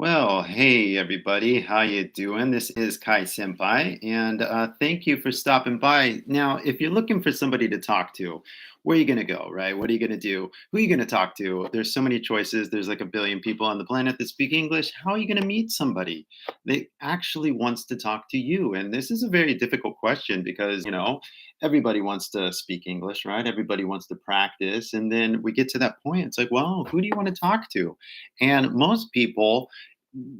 Well, hey everybody, how you doing? This is ky senpai, and thank you for stopping by. Now, if you're looking for somebody to talk to, where are you gonna go, right? What are you gonna do? Who are you gonna talk to? There's so many choices. There's like a billion people on the planet that speak English. How are you gonna meet somebody that actually wants to talk to you? And this is a very difficult question because everybody wants to speak English, right? Everybody wants to practice, and then we get to that point. It's like, well, who do you want to talk to? And most people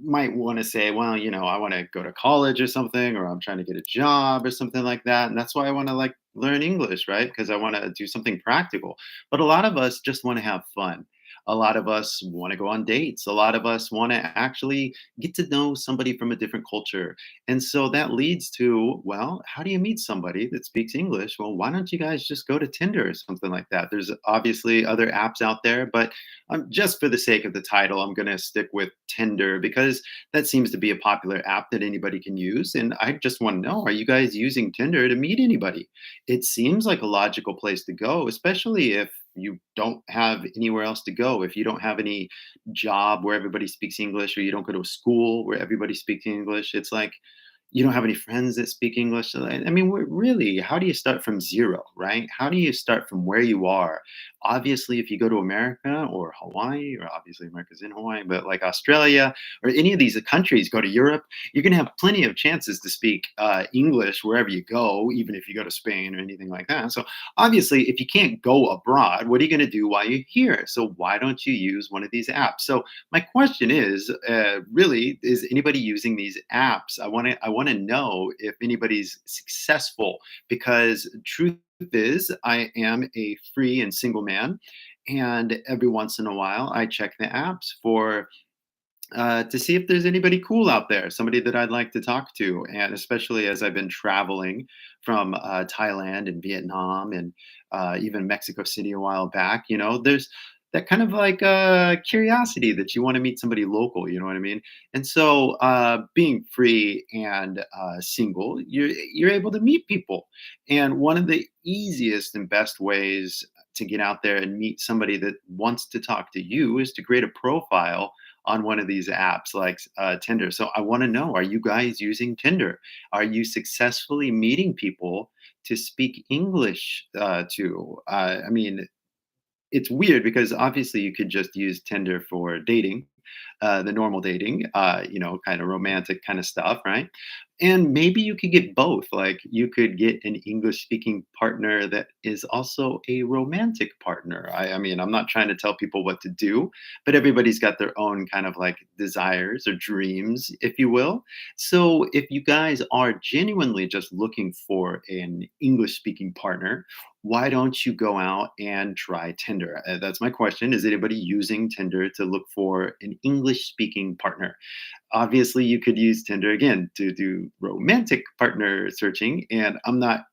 might want to say, well, I want to go to college or something, or I'm trying to get a job or something like that. And that's why I want to like learn English, right? Because I want to do something practical. But a lot of us just want to have fun. A lot of us want to go on dates. A lot of us want to actually get to know somebody from a different culture. And so that leads to, well, how do you meet somebody that speaks English? Well, why don't you guys just go to Tinder or something like that? There's obviously other apps out there, but just for the sake of the title, I'm going to stick with Tinder because that seems to be a popular app that anybody can use. And I just want to know, are you guys using Tinder to meet anybody? It seems like a logical place to go, especially if you don't have anywhere else to go. If you don't have any job where everybody speaks English, or you don't go to a school where everybody speaks English, it's like you don't have any friends that speak English. So, I mean, really, how do you start from zero, right? How do you start from where you are? Obviously, if you go to America or Hawaii, or obviously America's in Hawaii, but like Australia or any of these countries, go to Europe, you're going to have plenty of chances to speak English wherever you go, even if you go to Spain or anything like that. So, obviously, if you can't go abroad, what are you going to do while you're here? So, why don't you use one of these apps? So, my question is, really, is anybody using these apps? I want to know if anybody's successful, because truth is, I am a free and single man, and every once in a while I check the apps for to see if there's anybody cool out there, somebody that I'd like to talk to. And especially as I've been traveling from Thailand and Vietnam and even Mexico City a while back, there's that kind of like curiosity that you want to meet somebody local, you know what I mean? And so, being free and single, you're able to meet people. And one of the easiest and best ways to get out there and meet somebody that wants to talk to you is to create a profile on one of these apps like Tinder. So I want to know, are you guys using Tinder? Are you successfully meeting people to speak English to? I mean, it's weird because obviously you could just use Tinder for dating, the normal dating, kind of romantic kind of stuff, right? And maybe you could get both. Like you could get an English speaking partner that is also a romantic partner. I mean, I'm not trying to tell people what to do, but everybody's got their own kind of like desires or dreams, if you will. So if you guys are genuinely just looking for an English speaking partner, why don't you go out and try Tinder? That's my question. Is anybody using Tinder to look for an English speaking partner? Obviously, you could use Tinder again to do romantic partner searching. And I'm not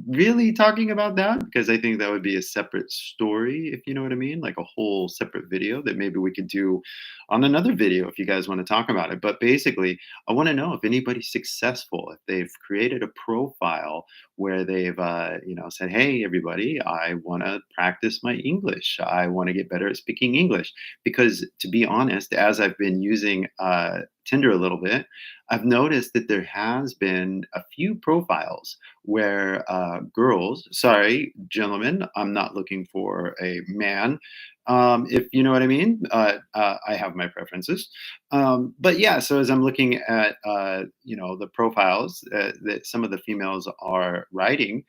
really talking about that because I think that would be a separate story, if you know what I mean, like a whole separate video that maybe we could do on another video if you guys want to talk about it. But basically, I want to know if anybody's successful, if they've created a profile where they've, said, "Hey, everybody, I want to practice my English. I want to get better at speaking English." Because to be honest, as I've been using Tinder a little bit, I've noticed that there has been a few profiles where girls, sorry, gentlemen, I'm not looking for a man. If you know what I mean, I have my preferences. But yeah, so as I'm looking at, the profiles that some of the females are writing,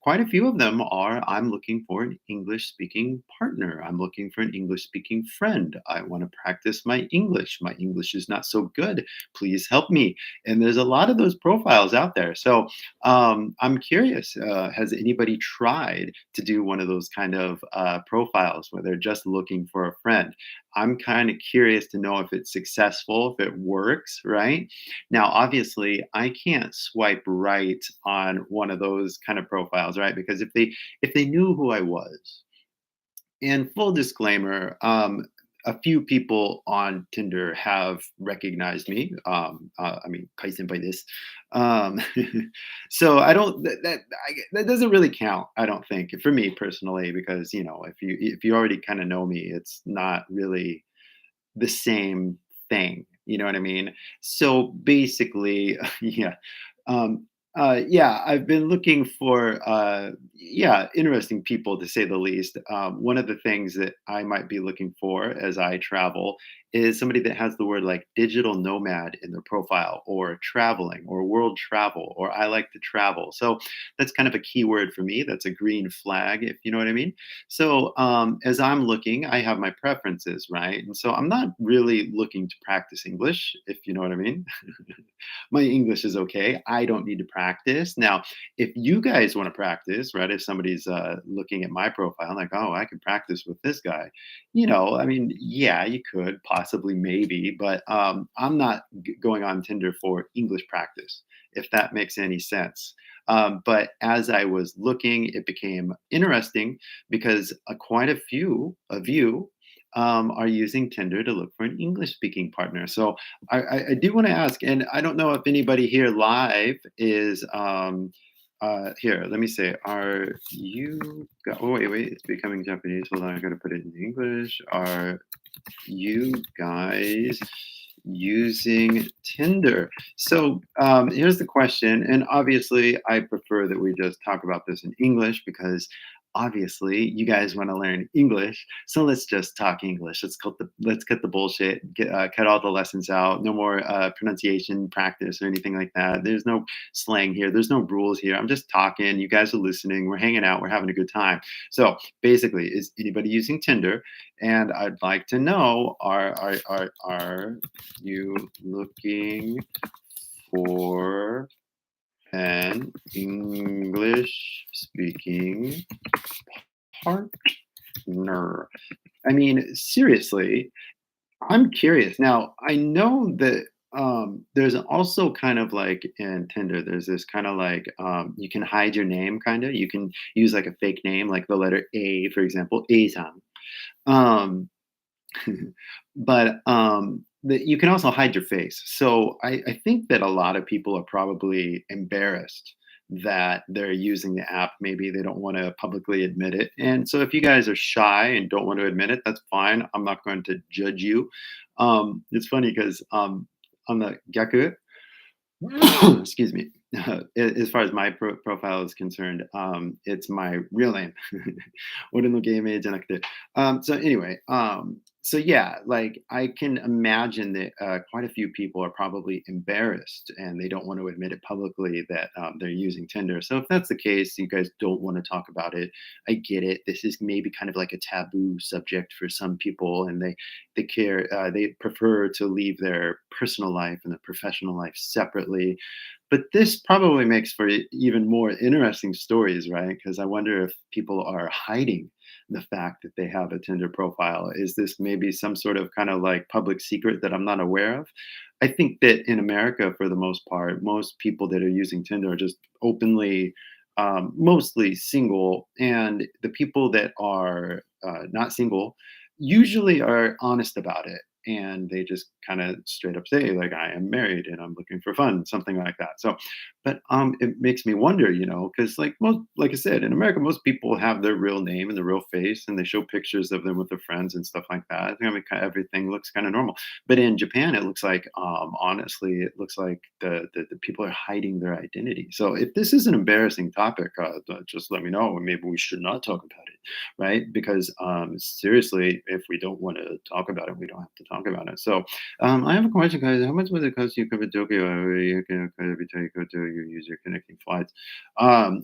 quite a few of them are, I'm looking for an English speaking partner. I'm looking for an English speaking friend. I want to practice my English. My English is not so good. Please help me. And there's a lot of those profiles out there. So I'm curious, has anybody tried to do one of those kind of profiles where they're just looking for a friend? I'm kind of curious to know if it's successful, if it works, right? Now, obviously, I can't swipe right on one of those kind of profiles, right? Because if they knew who I was, and full disclaimer, a few people on Tinder have recognized me. I mean, kai senpai this. Um, so I don't that doesn't really count. I don't think for me personally, because if you already kind of know me, it's not really the same thing. You know what I mean? So basically, yeah. Yeah, I've been looking for yeah, interesting people to say the least. One of the things that I might be looking for as I travel is somebody that has the word like digital nomad in their profile, or traveling, or world travel, or I like to travel. So that's kind of a key word for me. That's a green flag, if you know what I mean. So as I'm looking, I have my preferences, right? And so I'm not really looking to practice English, if you know what I mean. My English is okay. I don't need to practice. Now, if you guys want to practice, right? If somebody's looking at my profile, like, oh, I could practice with this guy, I mean, yeah, you could possibly, maybe, but I'm not going on Tinder for English practice, if that makes any sense. But as I was looking, it became interesting because quite a few of you are using Tinder to look for an English speaking partner. So I do want to ask, and I don't know if anybody here live is here. Let me say, are you? Oh wait, it's becoming Japanese. Hold on, I gotta put it in English. Are you guys using Tinder? So here's the question, and obviously, I prefer that we just talk about this in English because obviously you guys want to learn English. So let's just talk English. Let's cut the bullshit. Cut all the lessons out. No more pronunciation practice or anything like that. There's no slang here. There's no rules here. I'm just talking. You guys are listening. We're hanging out. We're having a good time. So basically, is anybody using Tinder? And I'd like to know, are you looking for an English speaking partner? I mean, seriously, I'm curious. Now, I know that there's also kind of like in Tinder, there's this kind of like you can hide your name, kind of. You can use like a fake name, like the letter A, for example, A-san. Um, but that you can also hide your face. So I think that a lot of people are probably embarrassed that they're using the app. Maybe they don't want to publicly admit it. And so if you guys are shy and don't want to admit it, that's fine. I'm not going to judge you. It's funny because on the Gaku, excuse me. As far as my profile is concerned, it's my real name. 俺の芸名じゃなくて. So anyway, so yeah, like I can imagine that quite a few people are probably embarrassed and they don't want to admit it publicly that they're using Tinder. So if that's the case, you guys don't want to talk about it. I get it. This is maybe kind of like a taboo subject for some people, and they prefer to leave their personal life and their professional life separately. But this probably makes for even more interesting stories, right? Because I wonder if people are hiding the fact that they have a Tinder profile. Is this maybe some sort of kind of like public secret that I'm not aware of? I think that in America, for the most part, most people that are using Tinder are just openly, mostly single. And the people that are not single usually are honest about it. And they just kind of straight up say, like, I am married and I'm looking for fun, something like that. So, but it makes me wonder, because like I said, in America, most people have their real name and the real face, and they show pictures of them with their friends and stuff like that. I mean, everything looks kind of normal. But in Japan, it looks like, honestly, it looks like the people are hiding their identity. So if this is an embarrassing topic, just let me know, and maybe we should not talk about it, right? Because seriously, if we don't want to talk about it, we don't have to talk about it. So I have a question, guys. How much would it cost you to come to Tokyo every time you go to your user connecting flights?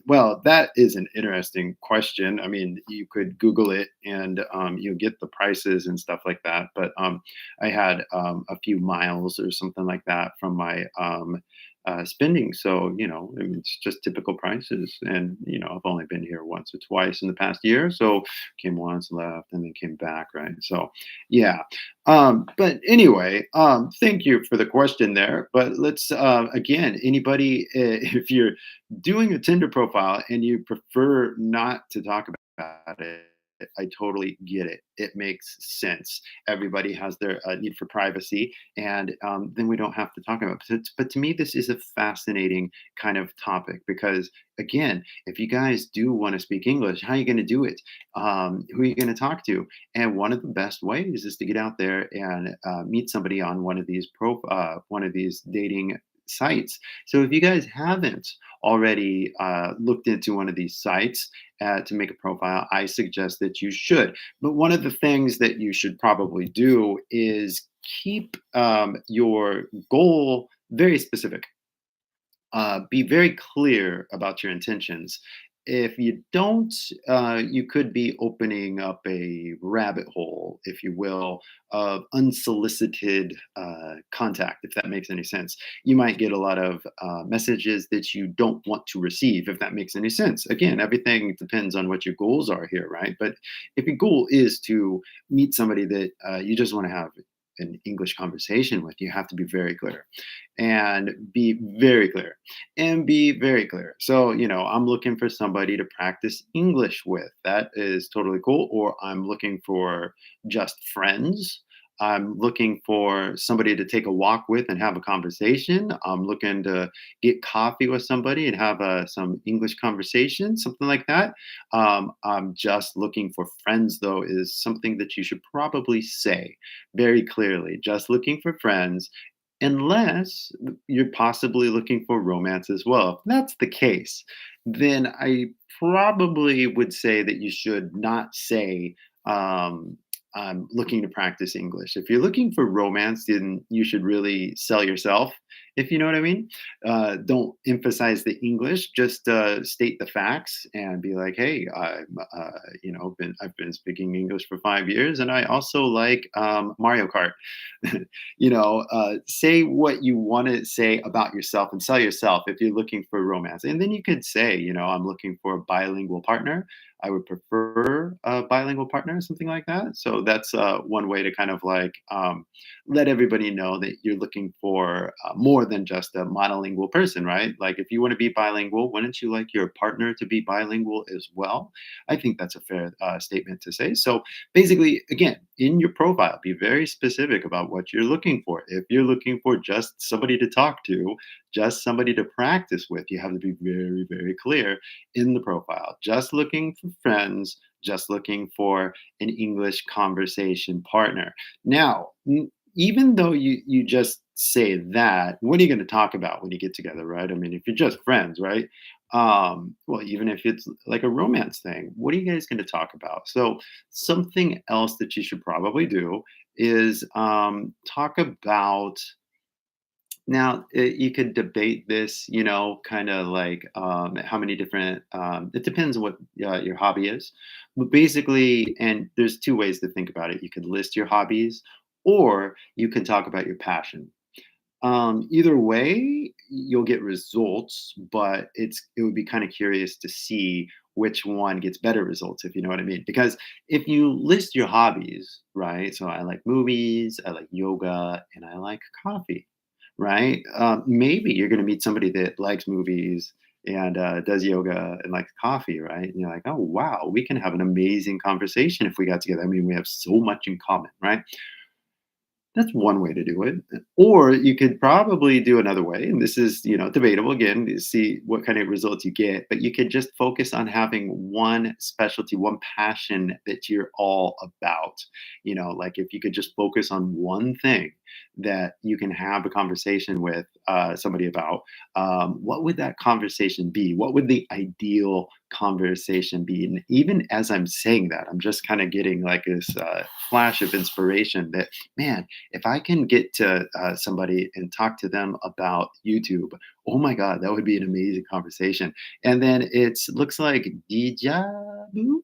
Well, that is an interesting question. I mean, you could Google it and you get the prices and stuff like that. But I had a few miles or something like that from my spending. So, I mean, it's just typical prices. And, I've only been here once or twice in the past year. So came once, left, and then came back. Right. So, yeah. But anyway, thank you for the question there. But let's, again, anybody, if you're doing a Tinder profile and you prefer not to talk about it, I totally get it. It makes sense. Everybody has their need for privacy, and then we don't have to talk about it. But to me, this is a fascinating kind of topic because, again, if you guys do want to speak English, how are you going to do it? Who are you going to talk to? And one of the best ways is to get out there and meet somebody on one of these dating sites. So if you guys haven't already looked into one of these sites to make a profile, I suggest that you should. But one of the things that you should probably do is keep your goal very specific. Be very clear about your intentions. If you don't, you could be opening up a rabbit hole, if you will, of unsolicited contact, if that makes any sense. You might get a lot of messages that you don't want to receive, if that makes any sense. Again, everything depends on what your goals are here, right? But if your goal is to meet somebody that you just want to have an English conversation with, you have to be very clear and be very clear and be very clear. So, I'm looking for somebody to practice English with. That is totally cool. Or I'm looking for just friends. I'm looking for somebody to take a walk with and have a conversation. I'm looking to get coffee with somebody and have some English conversation, something like that. I'm just looking for friends, though, is something that you should probably say very clearly. Just looking for friends, unless you're possibly looking for romance as well. If that's the case, then I probably would say that you should not say, I'm looking to practice English. If you're looking for romance, then you should really sell yourself, if you know what I mean. Don't emphasize the English, just state the facts and be like, hey, I've been speaking English for 5 years and I also like Mario Kart. Say what you want to say about yourself and sell yourself if you're looking for romance. And then you could say, I'm looking for a bilingual partner. I would prefer a bilingual partner, something like that. So that's one way to kind of like let everybody know that you're looking for more than just a monolingual person, right? Like if you want to be bilingual, wouldn't you like your partner to be bilingual as well? I think that's a fair statement to say. So basically, again, in your profile, be very specific about what you're looking for. If you're looking for just somebody to talk to, just somebody to practice with, you have to be very, very clear in the profile. Just looking for friends, just looking for an English conversation partner. Now, even though you just say that, what are you going to talk about when you get together, right? I mean, if you're just friends, right? Well, even if it's like a romance thing, what are you guys going to talk about? So, something else that you should probably do is talk about now, you could debate this, kind of like how many different, it depends on what your hobby is. But basically, and there's two ways to think about it. You could list your hobbies or you can talk about your passion. Either way, you'll get results, but it would be kind of curious to see which one gets better results, if you know what I mean. Because if you list your hobbies, right? So I like movies, I like yoga, and I like coffee, right? Maybe you're going to meet somebody that likes movies and does yoga and likes coffee, right? And you're like, oh wow, we can have an amazing conversation if we got together. I mean, we have so much in common, right? That's one way to do it. Or you could probably do another way, and this is, debatable again, to see what kind of results you get, but you could just focus on having one specialty, one passion that you're all about. Like if you could just focus on one thing that you can have a conversation with somebody about, what would that conversation be? What would the ideal conversation be? And even as I'm saying that, I'm just kind of getting like this flash of inspiration that, man, if I can get to somebody and talk to them about YouTube, oh my God, that would be an amazing conversation. And then it looks like deja vu.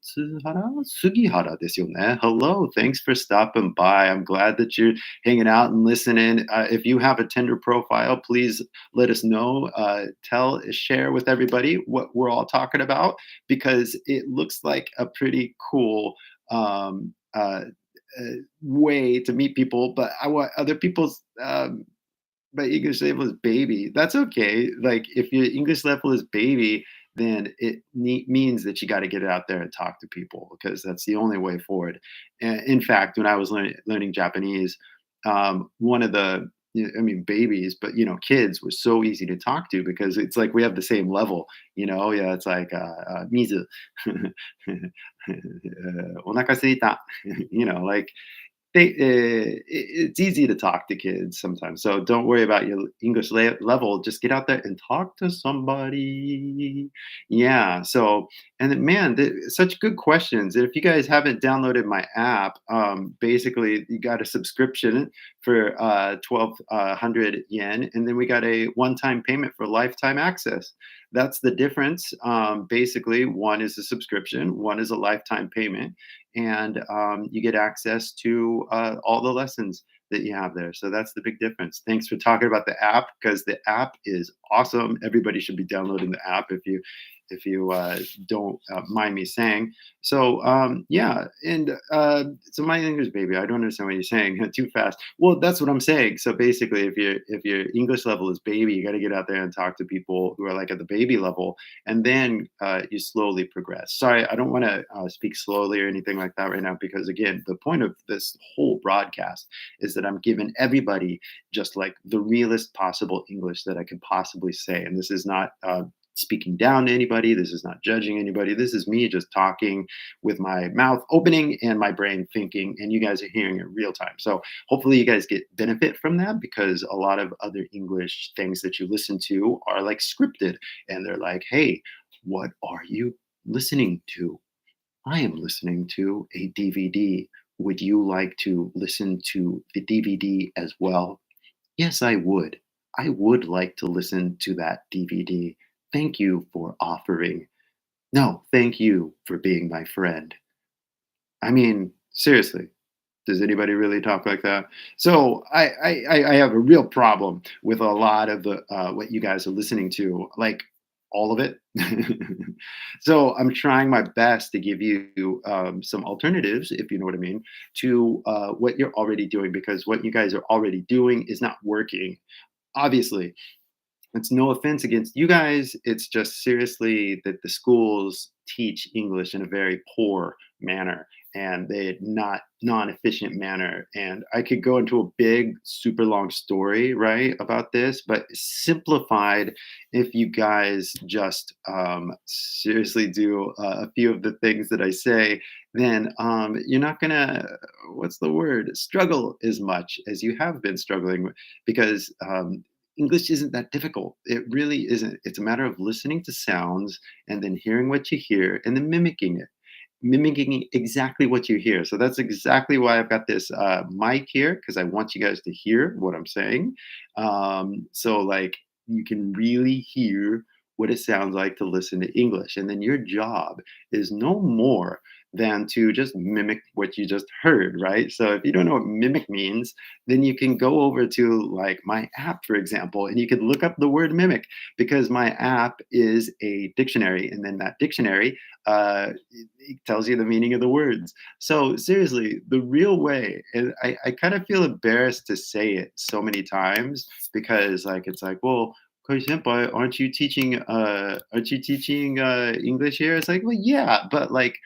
松原杉原ですよね. Hello, thanks for stopping by. I'm glad that you're hanging out and listening. If you have a Tinder profile, please let us know. Share with everybody what we're all talking about because it looks like a pretty cool um, uh, way to meet people, but I want other people's my English level is baby. That's okay. Like if your English level is baby, then it means that you got to get out there and talk to people because that's the only way forward. In fact, when I was learning Japanese, one of the I mean, babies, but kids were so easy to talk to because it's like we have the same level. Yeah, it's like Mizu, onaka like it's easy to talk to kids sometimes. So don't worry about your English level. Just get out there and talk to somebody. Yeah. So, and then, man, such good questions. And if you guys haven't downloaded my app, basically you got a subscription for 1,200 yen, and then we got a one-time payment for lifetime access. That's the difference. Basically, one is a subscription, one is a lifetime payment, and you get access to all the lessons that you have there. So that's the big difference. Thanks for talking about the app because the app is awesome. Everybody should be downloading the app if you don't mind me saying. So yeah, and so my English baby, I don't understand what you're saying too fast. Well, that's what I'm saying. So basically, if your English level is baby, you got to get out there and talk to people who are like at the baby level, and then you slowly progress. Sorry, I don't want to speak slowly or anything like that right now because again, the point of this whole broadcast is that I'm giving everybody just like the realest possible English that I could possibly say, and this is not speaking down to anybody. This is not judging anybody. This is me just talking with my mouth opening and my brain thinking, and you guys are hearing it real time. So hopefully you guys get benefit from that because a lot of other English things that you listen to are like scripted and they're like, hey, what are you listening to? I am listening to a DVD. Would you like to listen to the DVD as well? Yes, I would. I would like to listen to that DVD. Thank you for offering. No, thank you for being my friend. I mean, seriously, does anybody really talk like that? So I have a real problem with a lot of the what you guys are listening to, like all of it. So I'm trying my best to give you some alternatives, if you know what I mean, to what you're already doing because what you guys are already doing is not working. Obviously, it's no offense against you guys. It's just seriously that the schools teach English in a very poor manner and they not non-efficient manner. And I could go into a big, super long story, right, about this, but simplified, if you guys just seriously do a few of the things that I say, then you're not gonna, what's the word, struggle as much as you have been struggling because English isn't that difficult. It really isn't. It's a matter of listening to sounds and then hearing what you hear and then mimicking it, mimicking exactly what you hear. So that's exactly why I've got this mic here because I want you guys to hear what I'm saying. So, like, you can really hear what it sounds like to listen to English. And then your job is no more than to just mimic what you just heard, right? So if you don't know what mimic means, then you can go over to like my app, for example, and you can look up the word mimic because my app is a dictionary. And then that dictionary it tells you the meaning of the words. So seriously, the real way, and I kind of feel embarrassed to say it so many times because like it's like, well, Coach Senpai, aren't you teaching English here? It's like, well, yeah, but like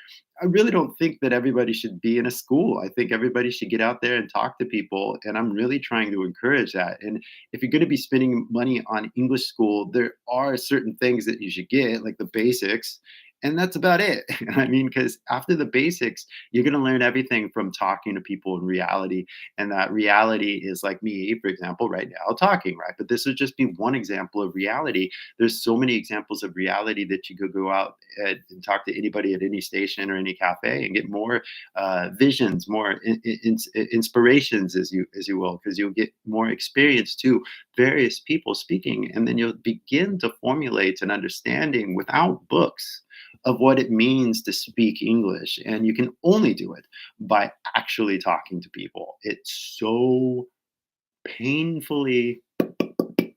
I really don't think that everybody should be in a school. I think everybody should get out there and talk to people. And I'm really trying to encourage that. And if you're going to be spending money on English school, there are certain things that you should get, like the basics. And that's about it. I mean, because after the basics, you're going to learn everything from talking to people in reality. And that reality is like me, for example, right now talking, right? But this would just be one example of reality. There's so many examples of reality that you could go out and talk to anybody at any station or any cafe and get more visions, more inspirations, as you will, because you'll get more experience to various people speaking, and then you'll begin to formulate an understanding without books of what it means to speak English. And you can only do it by actually talking to people. It's so painfully,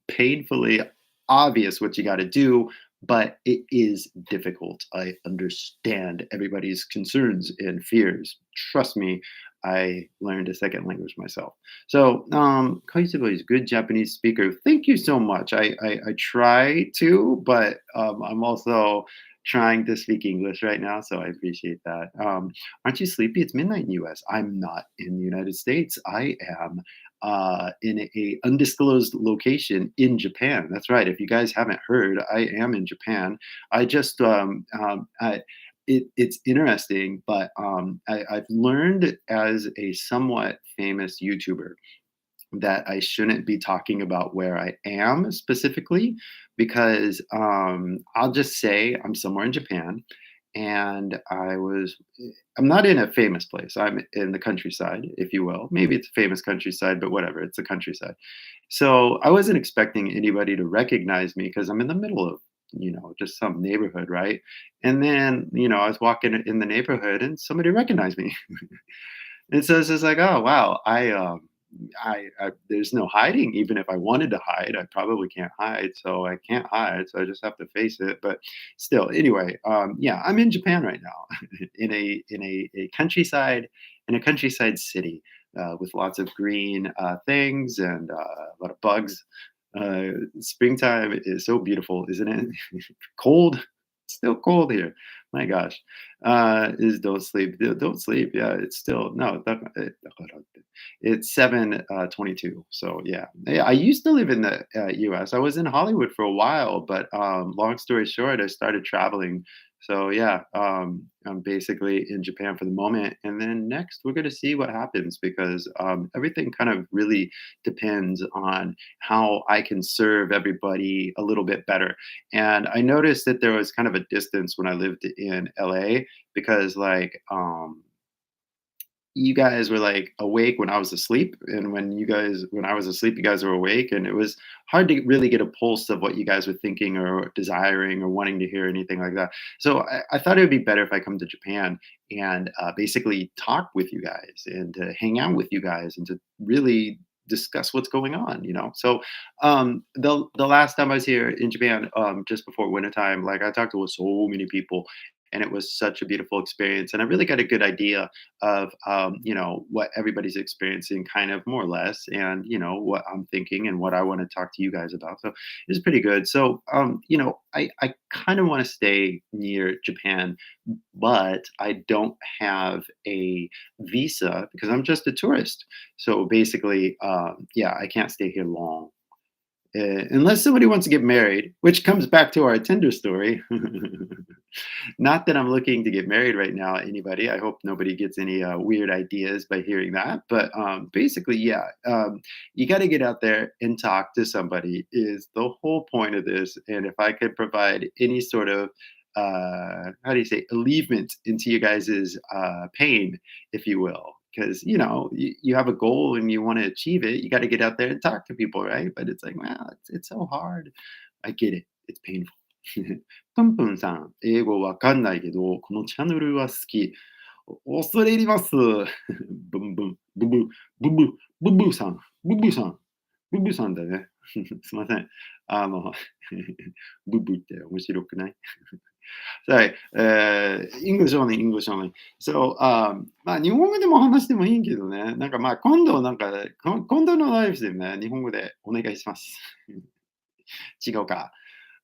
painfully obvious what you got to do, but it is difficult. I understand everybody's concerns and fears. Trust me, I learned a second language myself. So, Kaisuba is good Japanese speaker. Thank you so much. I try to, but I'm also trying to speak English right now, so I appreciate that. Aren't you sleepy? It's midnight in the US. I'm not in the United States. I am in a undisclosed location in Japan. That's right. If you guys haven't heard, I am in Japan. I just it's interesting, but I've learned as a somewhat famous YouTuber that I shouldn't be talking about where I am specifically because I'll just say I'm somewhere in Japan and I'm not in a famous place. I'm in the countryside, if you will. Maybe it's a famous countryside, but whatever, it's a countryside. So I wasn't expecting anybody to recognize me because I'm in the middle of, just some neighborhood, right? And then, I was walking in the neighborhood and somebody recognized me. And so it's just like, oh wow, I there's no hiding. Even if I wanted to hide, I probably can't hide. So I can't hide. So I just have to face it. But still, anyway, yeah, I'm in Japan right now, in a countryside, in a countryside city with lots of green things and a lot of bugs. Springtime is so beautiful, isn't it? Cold, still cold here. My gosh, is don't sleep. Don't sleep. Yeah, it's still no. It's 7:22. So yeah. I used to live in the U.S. I was in Hollywood for a while, but long story short, I started traveling. So yeah, I'm basically in Japan for the moment, and then next we're going to see what happens because everything kind of really depends on how I can serve everybody a little bit better. And I noticed that there was kind of a distance when I lived in LA because you guys were like awake when I was asleep, and when I was asleep, you guys were awake, and it was hard to really get a pulse of what you guys were thinking or desiring or wanting to hear anything like that. So I thought it would be better if I come to Japan and basically talk with you guys and to hang out with you guys and to really discuss what's going on. So the last time I was here in Japan, just before wintertime, like I talked to so many people, and it was such a beautiful experience, and I really got a good idea of what everybody's experiencing kind of more or less, and what I'm thinking and what I want to talk to you guys about. So it's pretty good. So I kind of want to stay near Japan, but I don't have a visa because I'm just a tourist. So basically, yeah, I can't stay here long. Unless somebody wants to get married, which comes back to our Tinder story. Not that I'm looking to get married right now, anybody. I hope nobody gets any weird ideas by hearing that. But basically, yeah, you got to get out there and talk to somebody, is the whole point of this. And if I could provide any sort of how do you say, alleviation into you guys' pain, if you will, because you have a goal and you want to achieve it, you got to get out there and talk to people, right? But it's like, wow, it's so hard. I get it. It's painful. プンプンさん、英語わかんないけど、このチャンネルは好き。恐れ入ります。ブンブン、ブブ、ブブ、ブブさん、ブブさん、ブブさんだね。すいません。ブブって面白くない？ Sorry, English only, English only. So, まあ、日本語でも話してもいいけどね。なんかまあ、今度のライブでね、日本語でお願いします。違うか。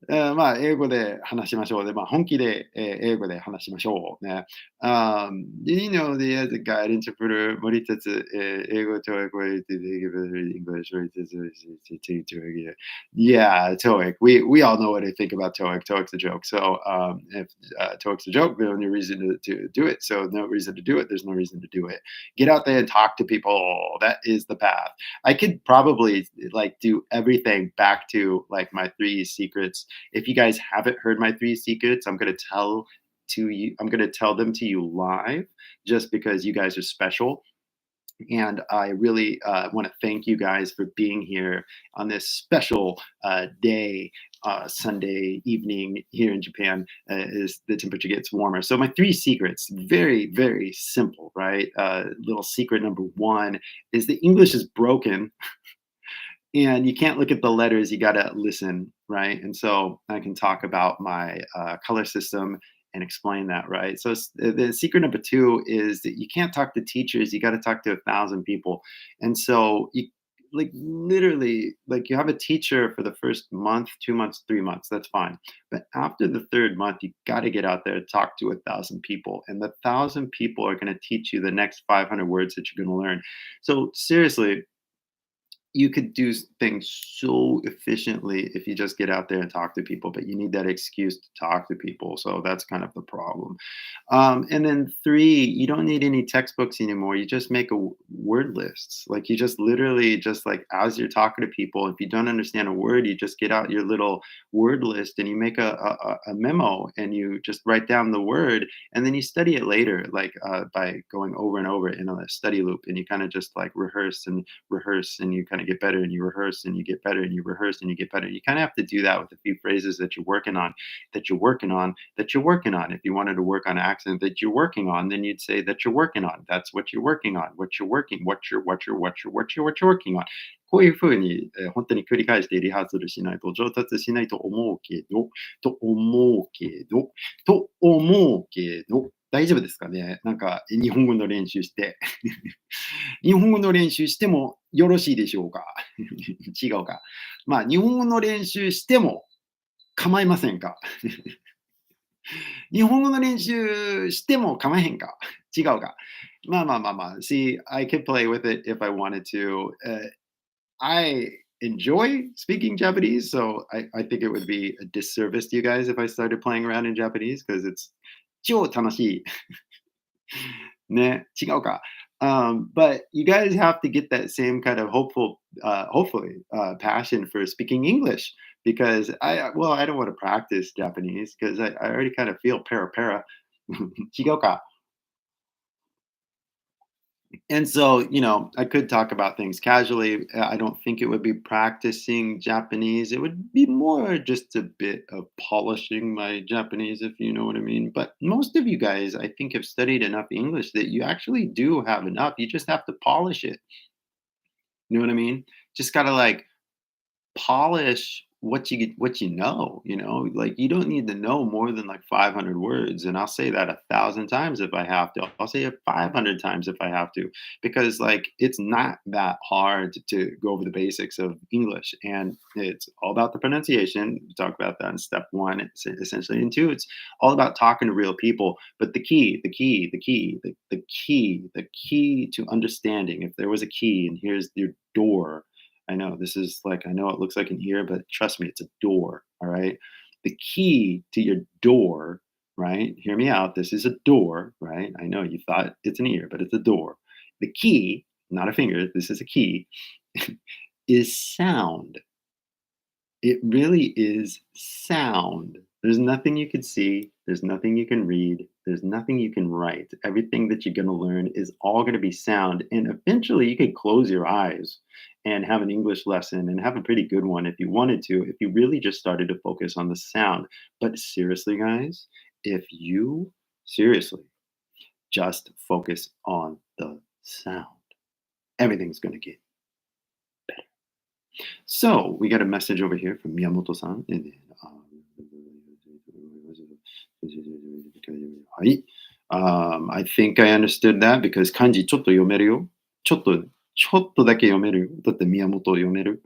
まあ、英語で話しましょう。で、まあ、本気で、英語で話しましょうね。Do you know the as a guide interpreter 盛りつつ、英語教育を入れて English 盛りつつ Yeah, TOEIC. We all know what I think about TOEIC. TOEIC's a joke. So if TOEIC's a joke, there's no reason to do it. So no reason to do it. There's no reason to do it. Get out there and talk to people. That is the path. I could probably like do everything back to like my three secrets. If you guys haven't heard my three secrets, I'm going to tell them to you live just because you guys are special. And I really want to thank you guys for being here on this special day, Sunday evening here in Japan, as the temperature gets warmer. So, my three secrets, very, very simple, right? Little secret number one is the English is broken. and you can't look at the letters, you gotta listen, right? And so I can talk about my color system and explain that, right? So the secret number two is that you can't talk to teachers, you gotta talk to 1,000 people. And so you like literally like you have a teacher for the first month, 2 months, 3 months, that's fine. But after the third month, you got to get out there and talk to 1,000 people. And the 1,000 people are going to teach you the next 500 words that you're going to learn. So seriously, you could do things so efficiently if you just get out there and talk to people, but you need that excuse to talk to people. So that's kind of the problem. And then three, you don't need any textbooks anymore. You just make word lists. Like you just literally just like as you're talking to people, if you don't understand a word, you just get out your little word list and you make a memo and you just write down the word and then you study it later, like by going over and over in a study loop, and you kind of just like rehearse and you kind of get better and you rehearse and you get better and you rehearse and you get better. You kind of have to do that with a few phrases that you're working on, that you're working on, that you're working on. If you wanted to work on accent that you're working on, then you'd say that you're working on. That's what you're working on. What you're working, what you're working on. こういうふうに、本当に繰り返してリハーサルしないと上達しないと思うけど、大丈夫ですかね？なんか日本語の練習して。日本語の練習してもよろしいでしょうか？違うか。まあ、日本語の練習しても構いませんか？日本語の練習しても構えへんか？違うか。まあまあまあまあ。See, I could play with it if I wanted to. I enjoy speaking Japanese, so I think it would be a disservice to you guys if I started playing around in Japanese because it's 超楽しい。ね、違うか。But you guys have to get that same kind of hopefully, passion for speaking English because well, I don't want to practice Japanese because I already kind of feel para. 違うか。And so, I could talk about things casually. I don't think it would be practicing Japanese. It would be more just a bit of polishing my Japanese, if you know what I mean. But most of you guys, I think, have studied enough English that you actually do have enough. You just have to polish it. You know what I mean? Just gotta like polish what you know, like you don't need to know more than like 500 words, and I'll say that 1,000 times if I have to. I'll say it 500 times if I have to, because like it's not that hard to go over the basics of English, and it's all about the pronunciation. We talk about that in step one, it's essentially in two, it's all about talking to real people. But the key to understanding, if there was a key and here's your door. I know this is like, I know it looks like an ear, but trust me, it's a door. All right. The key to your door, right? Hear me out. This is a door, right? I know you thought it's an ear, but it's a door. The key, not a finger, this is a key, is sound. It really is sound. There's nothing you can see, there's nothing you can read, there's nothing you can write. Everything that you're going to learn is all going to be sound. And eventually, you could close your eyes and have an English lesson and have a pretty good one if you wanted to, if you really just started to focus on the sound. But seriously, guys, if you seriously just focus on the sound, everything's going to get better. So we got a message over here from Miyamoto-san. And then, はい。I think I understood that because 漢字ちょっと読めるよ。ちょっとだけ読めるよ。だって宮本読める。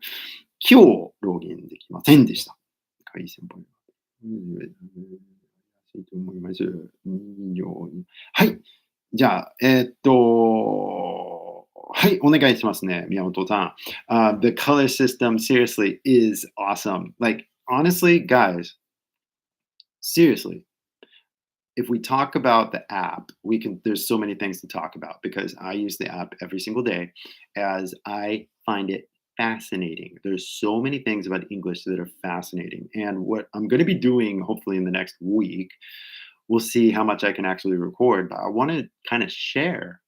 今日、ログインできませんでした。海先輩。と思います。はい。じゃあ、はい、お願いしますね、宮本さん。The color system seriously is awesome. Like, honestly, guys, seriously, if we talk about the app, there's so many things to talk about because I use the app every single day as I find it fascinating. There's so many things about English that are fascinating. And what I'm going to be doing, hopefully in the next week, we'll see how much I can actually record, but I want to kind of share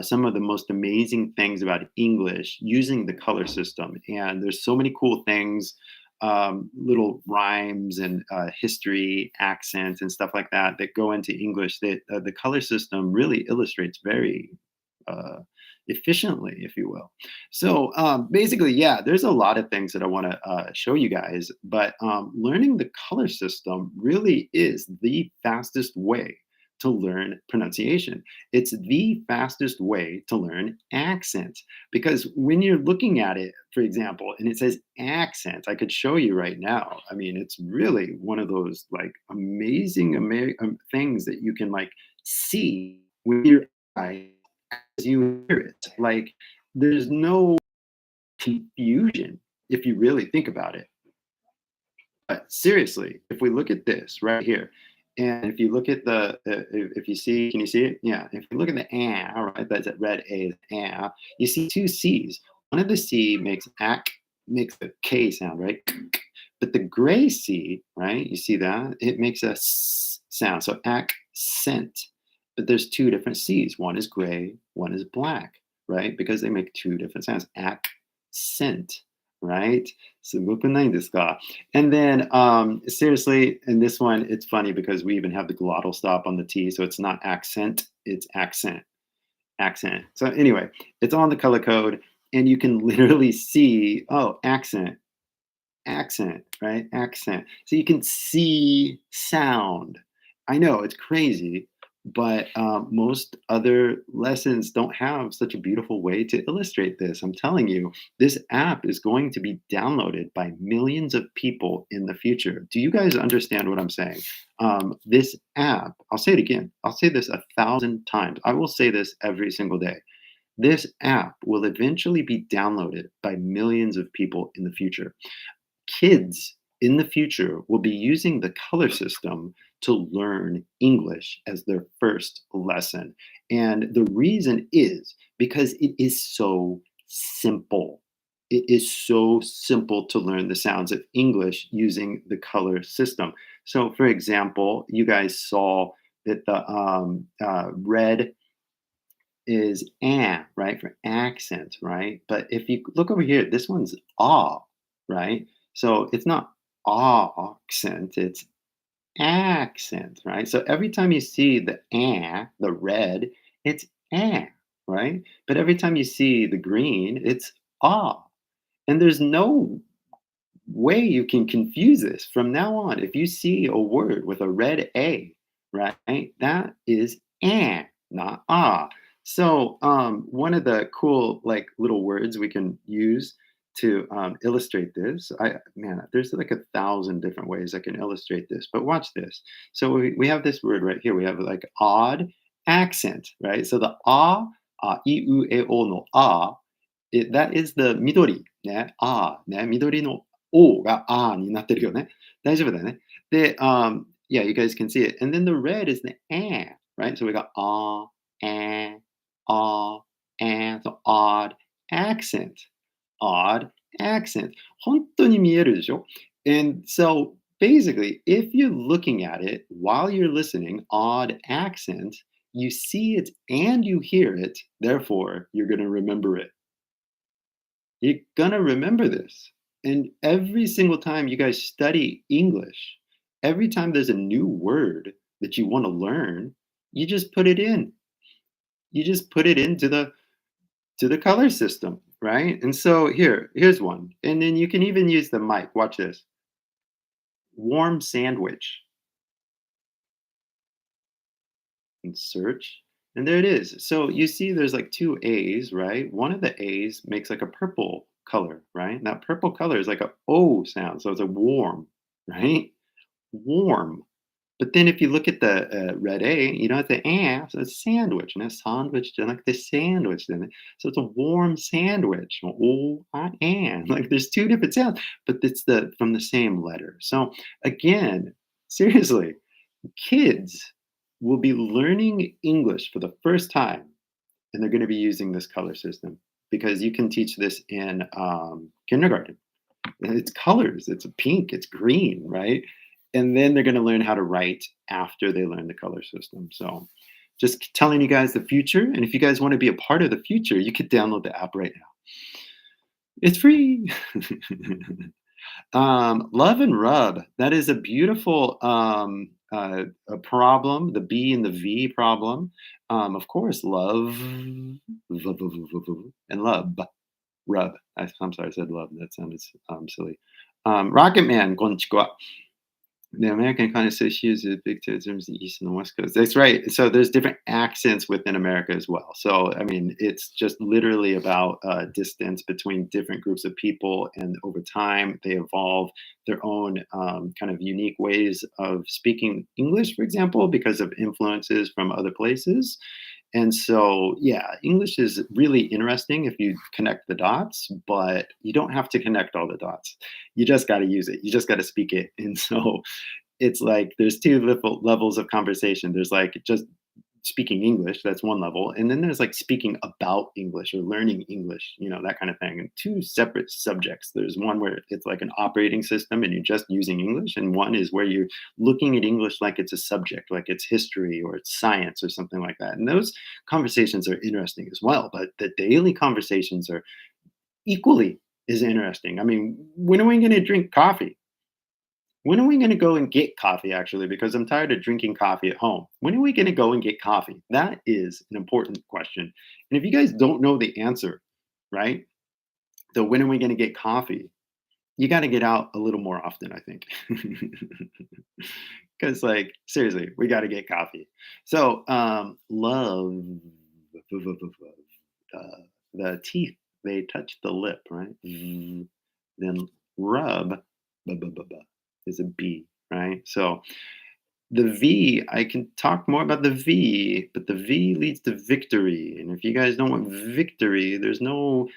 some of the most amazing things about English using the color system. And there's so many cool things, little rhymes and history, accents, and stuff like that that go into English that the color system really illustrates very efficiently, if you will. So basically, yeah, there's a lot of things that I want to show you guys, but learning the color system really is the fastest way to learn pronunciation. It's the fastest way to learn accent because when you're looking at it, for example, and it says accent, I could show you right now. I mean, it's really one of those like amazing things that you can like see with your eyes as you hear it. Like, there's no confusion if you really think about it. But seriously, if we look at this right here, and if you look at if you see, can you see it? Yeah. If you look at the all right, that's that red A, you see two C's. One of the C makes makes the K sound, right? But the gray C, right? You see that? It makes a S sound. So accent. But there's two different C's. One is gray, one is black, right? Because they make two different sounds. Accent, right? すごくないですか? And then, seriously, in this one, it's funny because we even have the glottal stop on the T, so it's not accent, it's accent, accent. So anyway, it's on the color code, and you can literally see, oh, accent, accent, right? Accent. So you can see sound. I know it's crazy, but most other lessons don't have such a beautiful way to illustrate this. I'm telling you, this app is going to be downloaded by millions of people in the future. Do you guys understand what I'm saying? This app, I'll say it again, I'll say this 1,000 times. I will say this every single day. This app will eventually be downloaded by millions of people in the future. Kids in the future will be using the color system to learn English as their first lesson. And the reason is because it is so simple. It is so simple to learn the sounds of English using the color system. So, for example, you guys saw that the red is right, for accent, right? But if you look over here, this one's ah, right? So it's not accent, it's accent, right? So every time you see the red, it's right? But every time you see the green, it's ah. And there's no way you can confuse this from now on. If you see a word with a red A, right, that is not ah. So one of the cool like little words we can use to illustrate this, there's like 1,000 different ways I can illustrate this, but watch this. So we have this word right here. We have like odd accent, right? So the I, U, E, O no that is the 緑ね、緑の O がになってるよね。大丈夫だよね。で、yeah, you guys can see it. And then the red is the right? So we got so odd accent. Odd accent. 本当に見えるでしょ? And so basically, if you're looking at it while you're listening, odd accent, you see it and you hear it, therefore you're going to remember it. You're gonna remember this. And every single time you guys study English, every time there's a new word that you want to learn, you just put it in. You just put it into the color system, right? And so here's one. And then you can even use the mic. Watch this. Warm sandwich. And search. And there it is. So you see there's like two A's, right? One of the A's makes like a purple color, right? And that purple color is like a O sound. So it's a warm, right? Warm. But then if you look at the red A, you know, at the so it's sandwich. And a sandwich, like the sandwich. Then so it's a warm sandwich. Oh, I am. Like there's two different sounds, but it's from the same letter. So again, seriously, kids will be learning English for the first time, and they're going to be using this color system because you can teach this in kindergarten. It's colors, it's pink, it's green, right? And then they're going to learn how to write after they learn the color system. So, just telling you guys the future. And if you guys want to be a part of the future, you could download the app right now. It's free. Love and rub. That is a beautiful a problem, the B and the V problem. Of course, love and love. Rub. I'm sorry, I said love. That sounded silly. Rocket Man, konnichiwa. The American kind of says she is a big terms the East and the West Coast. That's right. So there's different accents within America as well. So I mean, it's just literally about distance between different groups of people, and over time they evolve their own kind of unique ways of speaking English, for example, because of influences from other places. And so, yeah, English is really interesting if you connect the dots, but you don't have to connect all the dots. You just got to use it. You just got to speak it. And so, it's like there's two levels of conversation. There's like just speaking English, that's one level. And then there's like speaking about English or learning English, that kind of thing. And two separate subjects. There's one where it's like an operating system and you're just using English. And one is where you're looking at English like it's a subject, like it's history or it's science or something like that. And those conversations are interesting as well. But the daily conversations are equally as interesting. I mean, when are we going to drink coffee? When are we going to go and get coffee, actually? Because I'm tired of drinking coffee at home. When are we going to go and get coffee? That is an important question. And if you guys don't know the answer, right? So, when are we going to get coffee? You got to get out a little more often, I think. Because, like, seriously, we got to get coffee. So, love, the teeth, they touch the lip, right? Then rub, is a B, right? So the V, I can talk more about the V, but the V leads to victory. And if you guys don't want victory, there's no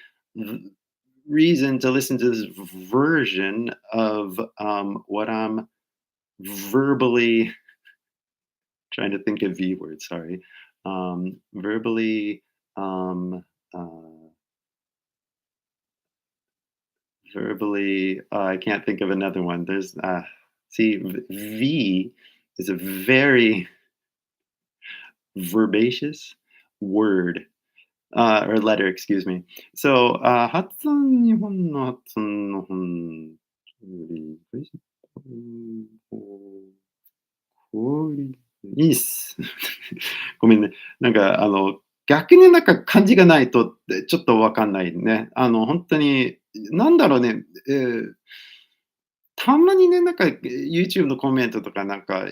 reason to listen to this version of what I'm verbally trying to think of V words, sorry. Verbally, um, uh, I can't think of another one. See, V is a very verbaceous word or letter, excuse me. So, いいっす。ごめんね。なんか、逆になんか漢字がないとってちょっとわかんないね。本当に、なんだろうね、たまにね、なんか、YouTube のコメントとかなんか、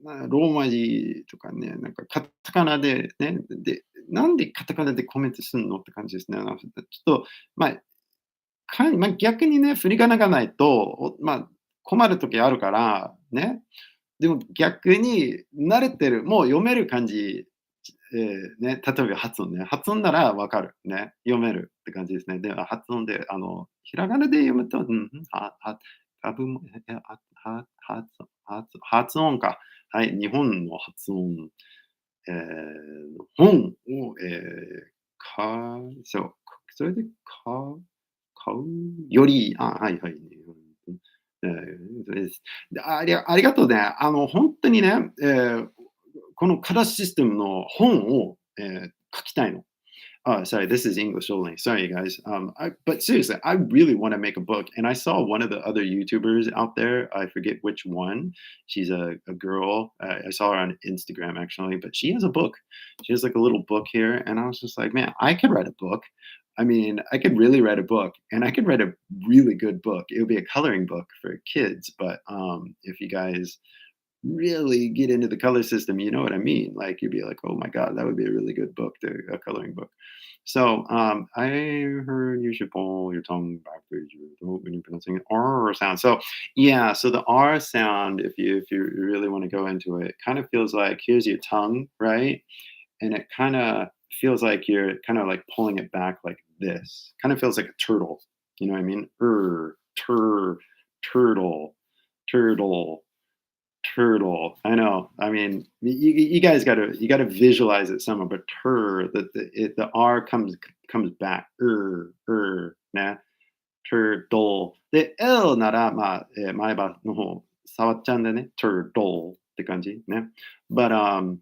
ローマ字とかね、なんかカタカナでね、で、なんでカタカナでコメントすんのって感じですね。ちょっと、まあ、逆にね、振り仮名がないと、困る時あるから、ね。でも逆に慣れてる、もう読める漢字、ね、例えば発音ね。発音ならわかる、ね。読めるって感じですね。で、発音で、ひらがなで読むと、多分、発音か。はい、日本の発音、本を、そう、それで買うより、はいはい。です。で、ありがとうね。本当にね、このカラーシステムの本を、書きたいの。Oh, sorry, this is English only. Sorry, guys. But seriously, I really want to make a book. And I saw one of the other YouTubers out there. I forget which one. She's a girl. I saw her on Instagram actually, but she has a book. She has like a little book here. And I was just like, man, I could write a book. I mean, I could really write a book and I could write a really good book. It would be a coloring book for kids. But if you guys really get into the color system, you know what I mean? Like you'd be like, oh my God, that would be a really good book, a coloring book. So I heard you should pull your tongue backwards when you're pronouncing R sound. So yeah, so the R sound, if you really want to go into it, kind of feels like here's your tongue, right? And it kind of feels like you're kind of like pulling it back like this. Kind of feels like a turtle. You know what I mean? Turtle, turtle, turtle. I know. I mean, you guys you gotta visualize it somewhere. But the R comes back. Nah. Turtle. で、L なら、前歯の方、触っちゃうんでね。turtle って感じね。But,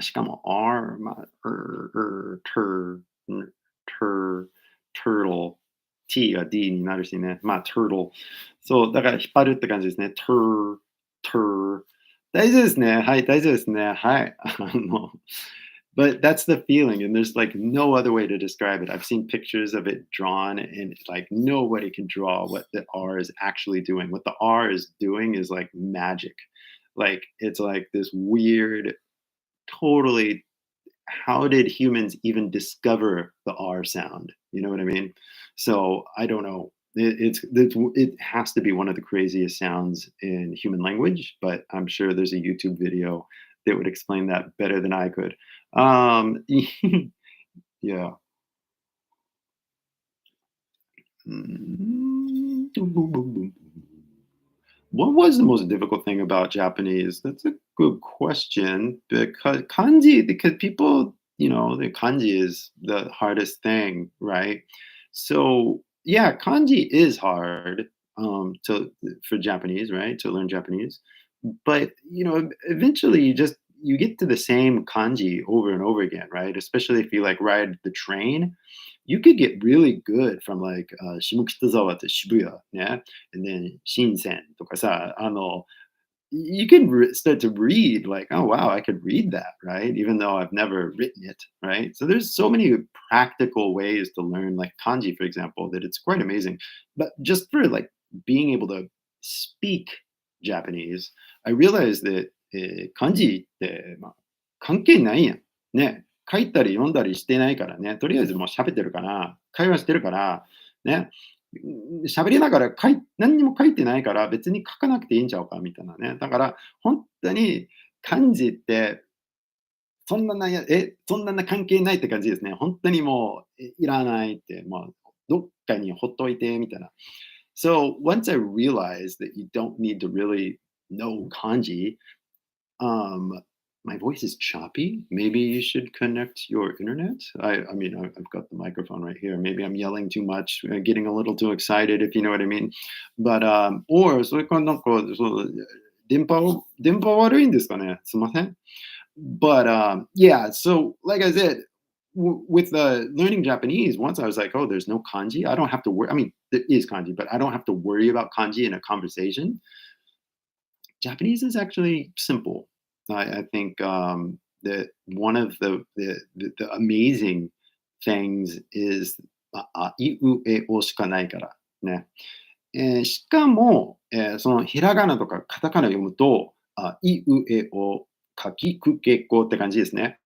しかも R、turtle。T が D になるしね。turtle。そう、だから引っ張るって感じですね。大丈夫ですね。はい、大丈夫ですね。はい。But that's the feeling, and there's like no other way to describe it. I've seen pictures of it drawn, and like nobody can draw what the R is actually doing. What the R is doing is like magic. Like it's like this weird, totally. How did humans even discover the R sound? You know what I mean? So I don't know. It has to be one of the craziest sounds in human language, but I'm sure there's a YouTube video that would explain that better than I could. Yeah. Mm, What was the most difficult thing about Japanese? That's a good question because kanji, because people, the kanji is the hardest thing, right? So yeah, kanji is hard to for Japanese, right? To learn Japanese. But eventually you get to the same kanji over and over again, right? Especially if you like ride the train, you could get really good from like Shimokitazawa to Shibuya, yeah, and then Shinsen とかさ、you can start to read like, oh wow, I could read that, right? Even though I've never written it, right? So there's so many practical ways to learn like kanji, for example, that it's quite amazing. But just for like being able to speak Japanese, I realized that 漢字って、関係ないやん。ね。書いたり読んだりしてないからね。とりあえずもう喋ってるから、会話してるから、ね。喋りながら何にも書いてないから、別に書かなくていいんちゃうかみたいなね。だから、本当に漢字って、そんな関係ないって感じですね。本当にもう、いらないって、もう、どっかにほっといてみたいな。So once I realized that you don't need to really know kanji, um, my voice is choppy. Maybe you should connect your internet. I mean, I've got the microphone right here. Maybe I'm yelling too much, getting a little too excited, if you know what I mean. But or それからなんかそう電波悪いんですかね。すみません。But yeah, so like I said, with learning Japanese, once I was like, oh, there's no kanji. I don't have to worry. I mean, there is kanji, but I don't have to worry about kanji in a conversation. Japanese is actually simple. I think that one of the amazing things is あいうえおしかないからね。しかも、そのひらがなとかカタカナを読むと、いうえお、かきくけこって感じですね。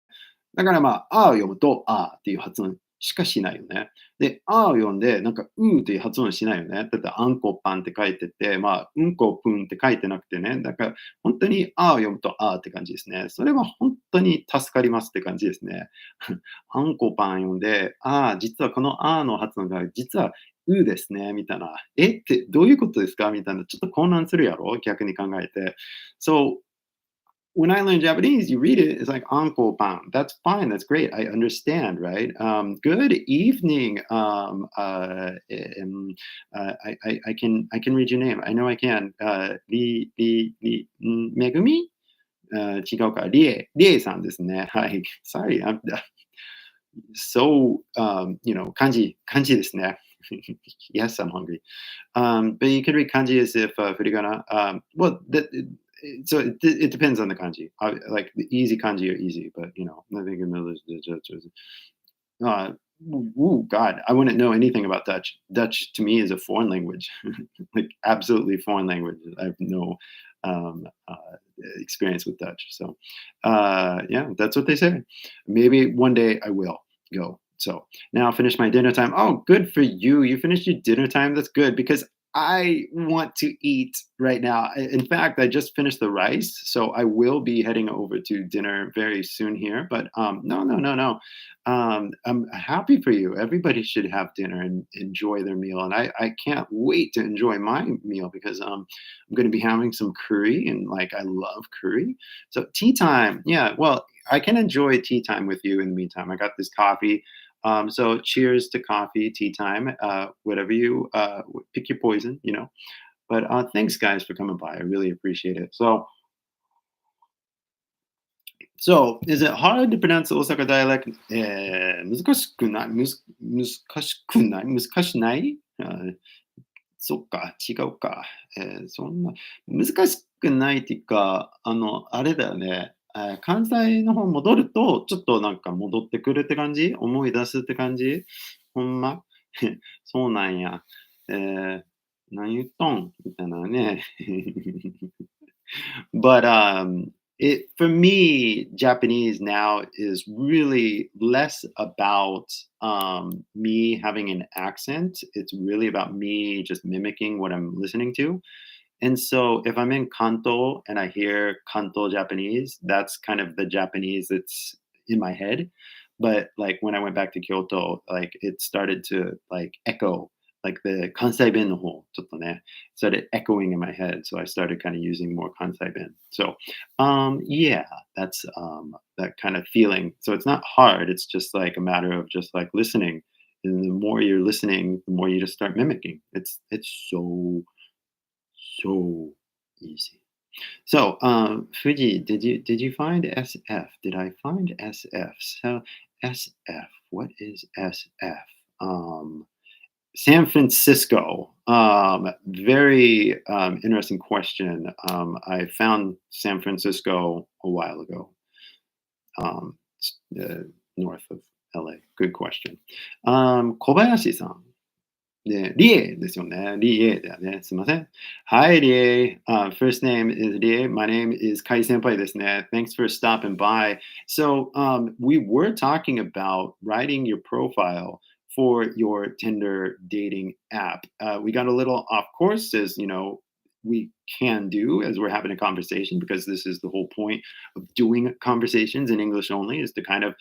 だからまあ、あを読むと、あっていう発音しかしないよね。で、あを読んで、なんか、うっていう発音しないよね。だって、あんこパンって書いてて、まあ、うんこぷんって書いてなくてね。だから、本当にあを読むと、あって感じですね。それは本当に助かりますって感じですね。あんこパン読んで、実はこのあの発音が、実は、うですね、みたいな。えってどういうことですかみたいな。ちょっと混乱するやろ逆に考えて。So, when I learn Japanese, you read it, it's like Uncle Pan. That's fine. That's great. I understand, right? Good evening. I can read your name. I know I can. Megumi? 違うか。りえさんですね。はい。Sorry, I'm so, kanji ですね。Yes, I'm hungry. But you can read kanji as if furigana. So it depends on the kanji. Like the easy kanji are easy, but I think in uh, God, I wouldn't know anything about Dutch. Dutch to me is a foreign language, like absolutely foreign language. I have no experience with Dutch. So yeah, that's what they say. Maybe one day I will go. So now finish my dinner time. Oh, good for you. You finished your dinner time. That's good because I want to eat right now. In fact, I just finished the rice, so I will be heading over to dinner very soon here. But no, no, no, no. I'm happy for you. Everybody should have dinner and enjoy their meal, and I can't wait to enjoy my meal because I'm going to be having some curry, and like I love curry. So tea time, yeah. Well, I can enjoy tea time with you in the meantime. I got this coffee. So cheers to coffee, tea time, whatever you pick your poison. But thanks, guys, for coming by. I really appreciate it. So is it hard to pronounce the Osaka dialect? 難しくないそっか、違うか。そんな難しくないっていうか、あれだよね。関西の方戻ると、ちょっとなんか戻ってくるって感じ？思い出すって感じ？ほんま？そうなんや。何言っとん？みたいなね。But it for me, Japanese now is really less about me having an accent. It's really about me just mimicking what I'm listening to. And so if I'm in Kanto and I hear Kanto Japanese, that's kind of the Japanese that's in my head. But like when I went back to Kyoto, like it started to like echo, like the Kansai Ben no ho, ちょっとね, started echoing in my head. So I started kind of using more Kansai Ben. So yeah, that's that kind of feeling. So it's not hard. It's just like a matter of just like listening. And the more you're listening, the more you just start mimicking. It's so easy. So, Fuji, did you find SF? Did I find SF? So, SF. What is SF? San Francisco. Very interesting question. I found San Francisco a while ago, north of LA. Good question. Kobayashi-san. で、リエですよね。リエだよね。すいません。Hi, リエ。First name is リエ. My name is Kai Senpai ですね. Thanks for stopping by. So, we were talking about writing your profile for your Tinder dating app. We got a little off course, as we can do as we're having a conversation, because this is the whole point of doing conversations in English only, is to kind of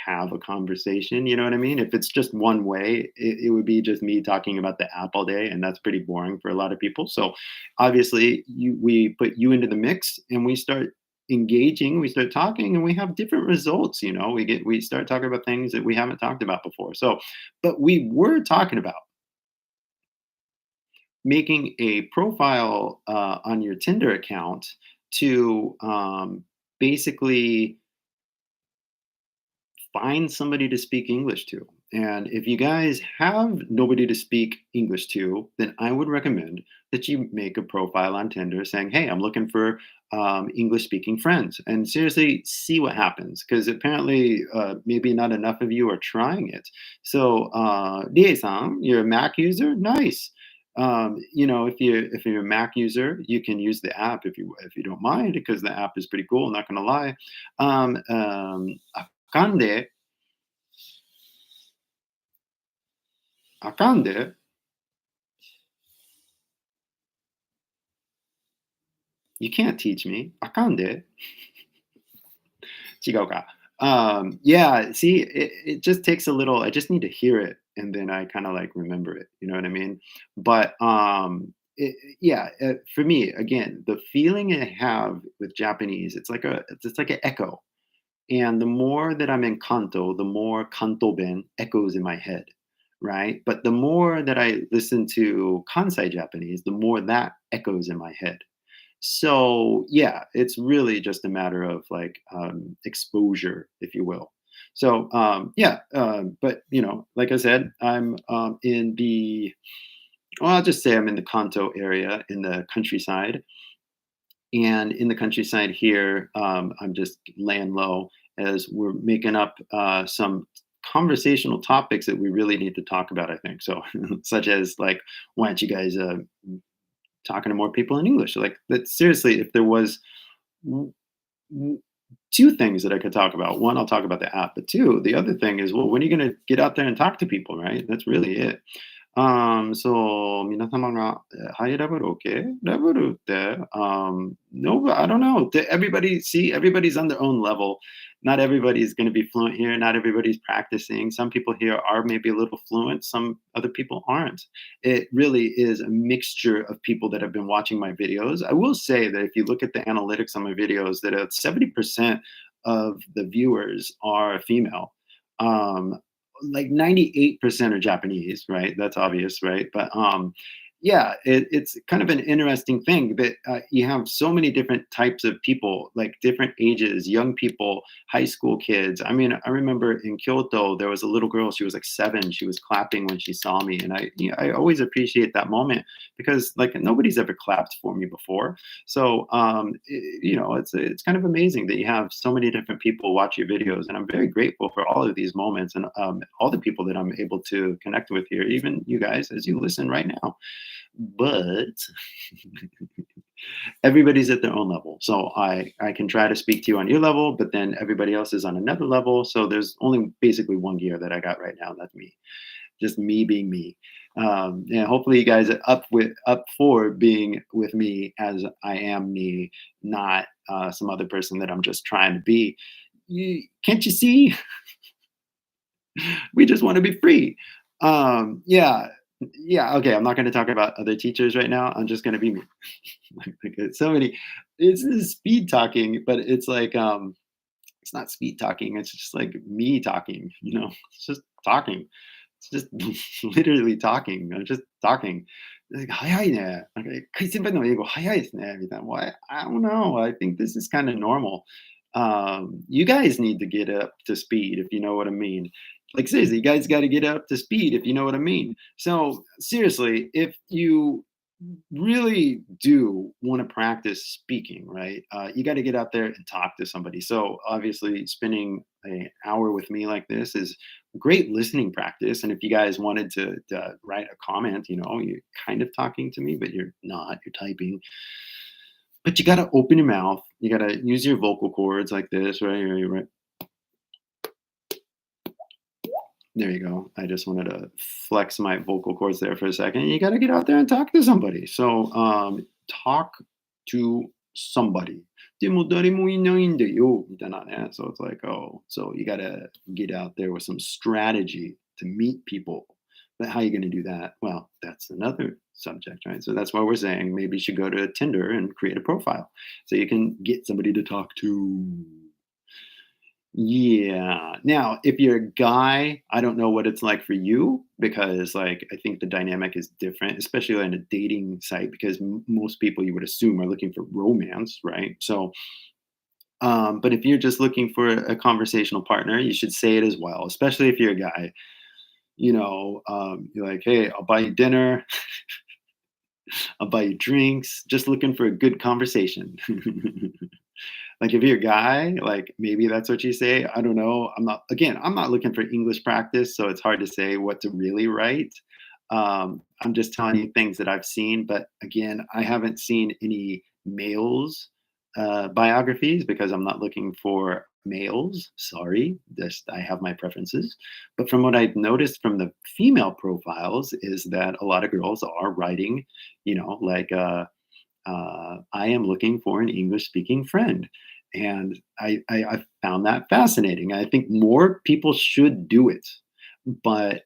have a conversation, you know what I mean? If it's just one way, it would be just me talking about the app all day, and that's pretty boring for a lot of people. So obviously, we put you into the mix, and we start engaging, we start talking, and we have different results. We start talking about things that we haven't talked about before. So, but we were talking about making a profile on your Tinder account to basically find somebody to speak English to. And if you guys have nobody to speak English to, then I would recommend that you make a profile on Tinder saying, "Hey, I'm looking for English speaking friends," and seriously see what happens. Because apparently, maybe not enough of you are trying it. So, Rie-san, you're a Mac user, nice. If you're a Mac user, you can use the app if you don't mind, because the app is pretty cool. Not gonna lie. Akande, Akande, you can't teach me. Akande, 違うか. Yeah, see, it just takes a little. I just need to hear it, and then I kind of like remember it. You know what I mean? But yeah, for me, again, the feeling I have with Japanese, it's like an echo. And the more that I'm in Kanto, the more Kanto Ben echoes in my head, right? But the more that I listen to Kansai Japanese, the more that echoes in my head. So yeah, it's really just a matter of like exposure, if you will. So yeah, but like I said, I'm in the. Well, I'll just say I'm in the Kanto area in the countryside, and in the countryside here, I'm just laying low as we're making up some conversational topics that we really need to talk about, I think. So, such as like, why aren't you guys talking to more people in English? Like, that seriously, if there was w- w- two things that I could talk about, one, I'll talk about the app, but two, the other thing is, well, when are you going to get out there and talk to people, right? That's really it. So 皆様がハイレベル OK? レベルって、no, I don't know. Everybody's on their own level. Not everybody's going to be fluent here. Not everybody's practicing. Some people here are maybe a little fluent. Some other people aren't. It really is a mixture of people that have been watching my videos. I will say that if you look at the analytics on my videos, that 70% of the viewers are female. Like 98% are Japanese, right? That's obvious, right? But yeah, it's kind of an interesting thing that you have so many different types of people, like different ages, young people, high school kids. I mean, I remember in Kyoto, there was a little girl, she was like 7, she was clapping when she saw me. And I always appreciate that moment because like nobody's ever clapped for me before. So, it's kind of amazing that you have so many different people watch your videos. And I'm very grateful for all of these moments and all the people that I'm able to connect with here, even you guys as you listen right now. But everybody's at their own level. So I can try to speak to you on your level, but then everybody else is on another level. So there's only basically one gear that I got right now, and that's me. Just me being me. And hopefully you guys are up for being with me as I am me, not some other person that I'm just trying to be. Can't you see? We just want to be free. Yeah, yeah. Okay, I'm not going to talk about other teachers right now. I'm just going to be me. Like, it's so many. It's this speed talking, but it's like it's not speed talking. It's just like me talking. It's just talking. It's just literally talking. I'm just talking. Like, 早いね. Like, 先輩の英語早いですね. Well, I don't know. I think this is kind of normal. You guys need to get up to speed, if you know what I mean. Like, seriously, you guys got to get up to speed, if you know what I mean. So, seriously, if you really do want to practice speaking, right? You got to get out there and talk to somebody. So obviously, spending an hour with me like this is great listening practice. And if you guys wanted to write a comment, you're kind of talking to me, but you're not. You're typing. But you got to open your mouth. You got to use your vocal cords like this, right? Right. There you go. I just wanted to flex my vocal cords there for a second. You got to get out there and talk to somebody. So, talk to somebody. でも誰もいないんだよみたいなね. So it's like, oh, so you got to get out there with some strategy to meet people. But how are you going to do that? Well, that's another subject, right? So that's why we're saying maybe you should go to Tinder and create a profile so you can get somebody to talk to. Yeah. Now, if you're a guy, I don't know what it's like for you because, like, I think the dynamic is different, especially on a dating site, because most people you would assume are looking for romance, right? So, but if you're just looking for a conversational partner, you should say it as well, especially if you're a guy. You're like, hey, I'll buy you dinner, I'll buy you drinks, just looking for a good conversation. Like if you're a guy, like maybe that's what you say. I don't know. I'm not looking for English practice, so it's hard to say what to really write. I'm just telling you things that I've seen, but again, I haven't seen any males biographies because I'm not looking for males. Sorry, just I have my preferences. But from what I've noticed from the female profiles is that a lot of girls are writing, like I am looking for an English speaking friend. And I found that fascinating. I think more people should do it. But,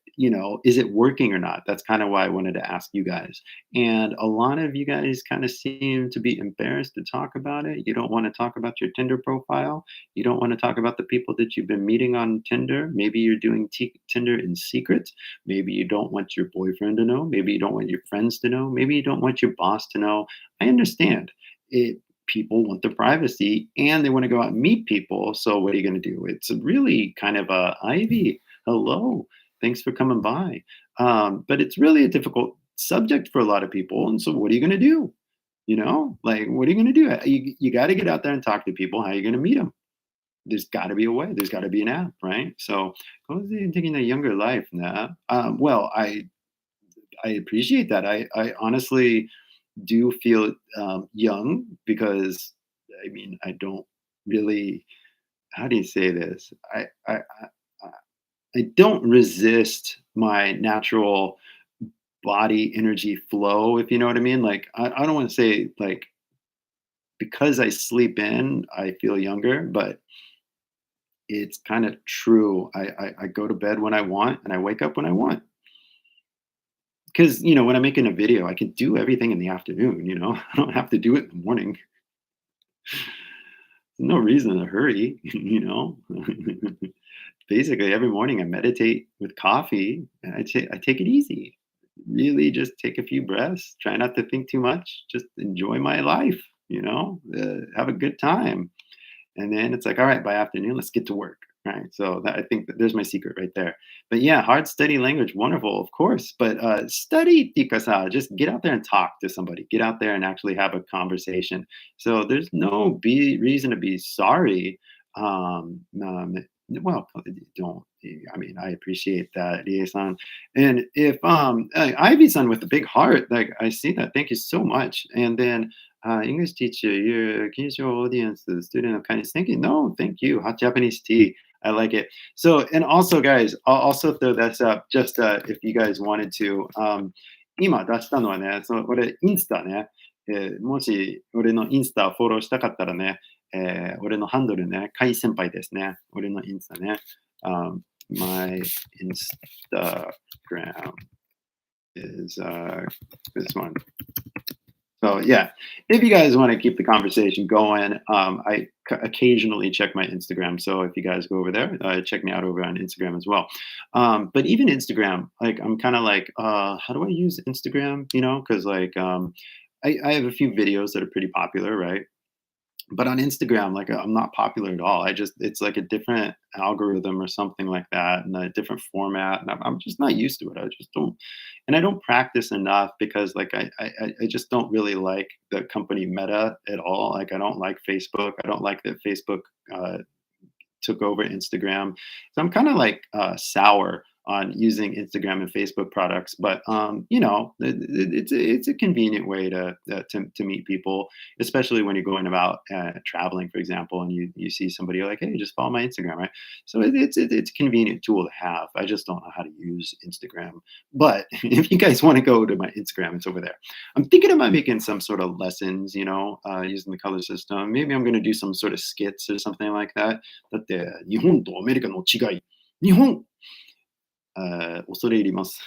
is it working or not? That's kind of why I wanted to ask you guys. And a lot of you guys kind of seem to be embarrassed to talk about it. You don't want to talk about your Tinder profile. You don't want to talk about the people that you've been meeting on Tinder. Maybe you're doing Tinder in secret. Maybe you don't want your boyfriend to know. Maybe you don't want your friends to know. Maybe you don't want your boss to know. I understand it. People want the privacy and they want to go out and meet people. So what are you going to do? It's really kind of a Ivy. Hello, thanks for coming by. But it's really a difficult subject for a lot of people. And so what are you going to do? Like what are you going to do? You got to get out there and talk to people. How are you going to meet them? There's got to be a way. There's got to be an app, right? So, taking a younger life now. Well, I appreciate that. I honestly do feel young because I mean I don't really. How do you say this? I don't resist my natural body energy flow, if you know what I mean. Like I don't want to say like because I sleep in, I feel younger, but it's kind of true. I go to bed when I want and I wake up when I want. Because when I'm making a video, I can do everything in the afternoon. I don't have to do it in the morning. No reason to hurry. Basically, every morning I meditate with coffee and I take it easy. really just take a few breaths, try not to think too much, just enjoy my life, have a good time. And then it's like, all right, by afternoon, let's get to work. Right. So I think that there's my secret right there. But yeah, hard study language, wonderful, of course. But study tikasa, just get out there and talk to somebody. Get out there and actually have a conversation. So there's no reason to be sorry. Well, don't. I mean, I appreciate that, Rie-san. And if Ivy-san with the big heart, like I see that. Thank you so much. And then English teacher, your casual audience, the student of kindness. Thank you. No, thank you. Hot Japanese tea. I like it. So, and also, guys, I'll also throw this up just if you guys wanted to. 今出したのはね、俺、インスタね、もし俺のインスタフォローしたかったらね、俺のハンドルね、カイ先輩ですね。俺のインスタね。My Instagram is this one. So yeah, if you guys want to keep the conversation going, occasionally check my Instagram. So if you guys go over there, check me out over on Instagram as well. But even Instagram, like I'm kind of like, how do I use Instagram? Because like I have a few videos that are pretty popular, right? But on Instagram, like I'm not popular at all. It's like a different algorithm or something like that, and a different format, and I'm just not used to it. I just don't, and I don't practice enough because like I just don't really like the company Meta at all. Like I don't like Facebook. I don't like that Facebook took over Instagram. So I'm kind of like sour on using Instagram and Facebook products, but it's a convenient way to meet people, especially when you're going about traveling, for example, and you see somebody, you're like, hey, just follow my Instagram, right? So it's a convenient tool to have. I just don't know how to use Instagram, but if you guys want to go to my Instagram, it's over there. I'm thinking about making some sort of lessons, using the color system. Maybe I'm going to do some sort of skits or something like that. だって日本とアメリカの違い。日本、恐れ入ります。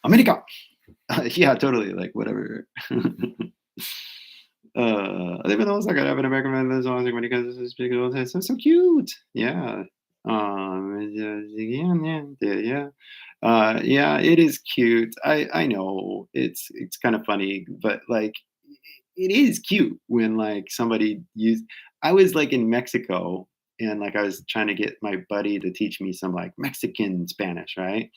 アメリカ Yeah, totally. Like, whatever. I live in Osaka. I have an American man lives in Osaka when he comes to speak. So cute. Yeah. Yeah. Yeah, it is cute. I know it's kind of funny, but like it is cute when like somebody use. I was like in Mexico and like I was trying to get my buddy to teach me some like Mexican Spanish, right?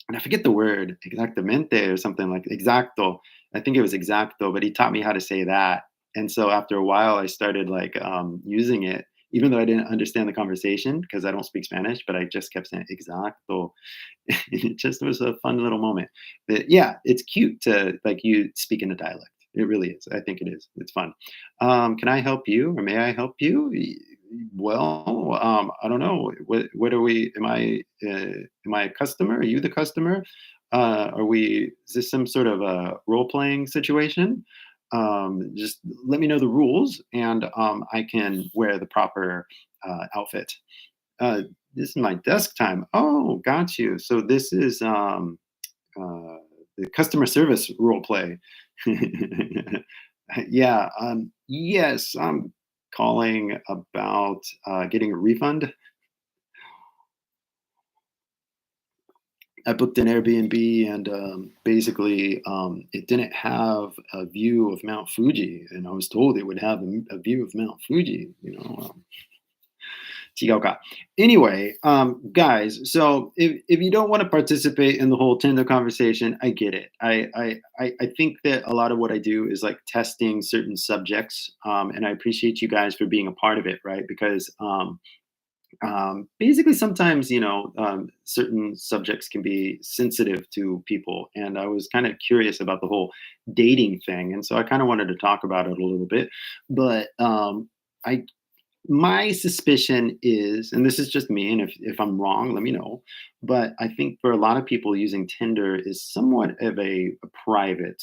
And I forget the word exactamente or something like exacto. I think it was exacto, but he taught me how to say that. And so after a while, I started like using it, even though I didn't understand the conversation because I don't speak Spanish, but I just kept saying exacto. It just was a fun little moment. But yeah, it's cute to like you speak in a dialect. It really is. I think it is. It's fun. Can I help you or may I help you? Well, I don't know. What are we? Am I a customer? Are you the customer? Are we? Is this some sort of a role playing situation? Just let me know the rules, and I can wear the proper outfit. Uh, this is my desk time. Oh, got you. So this is the customer service role play. Yeah. Yes, I'm calling about getting a refund. I booked an Airbnb and basically it didn't have a view of Mount Fuji, and I was told it would have a view of Mount Fuji. Chigaoka. Anyway, guys, so if you don't want to participate in the whole Tinder conversation, I get it. I think that a lot of what I do is like testing certain subjects, and I appreciate you guys for being a part of it, right? Because basically sometimes certain subjects can be sensitive to people, and I was kind of curious about the whole dating thing, and so I kind of wanted to talk about it a little bit, but I my suspicion is, and this is just me, and if I'm wrong, let me know. But I think for a lot of people, using Tinder is somewhat of a private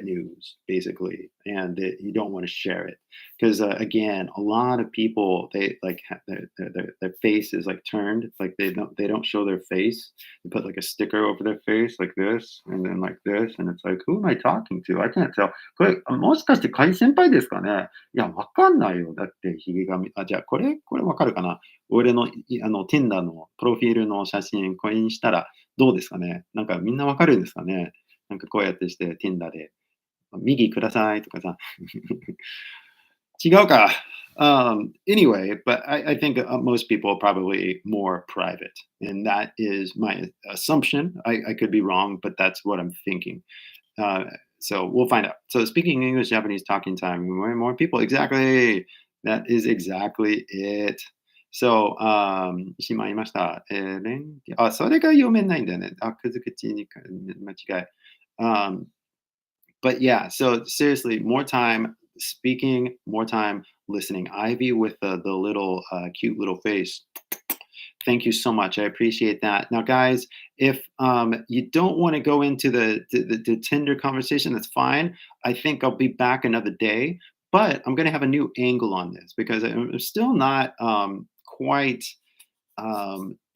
news, basically, and that you don't want to share it because again, a lot of people they like their face is like turned, like they don't show their face. They put like a sticker over their face like this, and then like this, and it's like, who am I talking to? I can't tell. これもしかして海先輩ですかね。いや、わかんないよ。だってひげ髪。あ、じゃあこれわかるかな。俺のTinder のプロフィールの写真これにしたらどうですかね？なんかみんなわかるんですかね？なんかこうやってして、Tinder で、右くださいとかさ。違うか。Anyway, but I think most people are probably more private, and that is my assumption. I could be wrong, but that's what I'm thinking. Uh, so we'll find out. So speaking English, Japanese talking time, more people. Exactly. That is exactly it. So, しまいました。それが読めないんだよね。あ、くず口にか間違い。Um, but yeah, so seriously, more time speaking, more time listening. Ivy with the little cute little face. Thank you so much. I appreciate that. Now, guys, if you don't want to go into the Tinder conversation, that's fine. I think I'll be back another day, but I'm going to have a new angle on this because I'm still not quite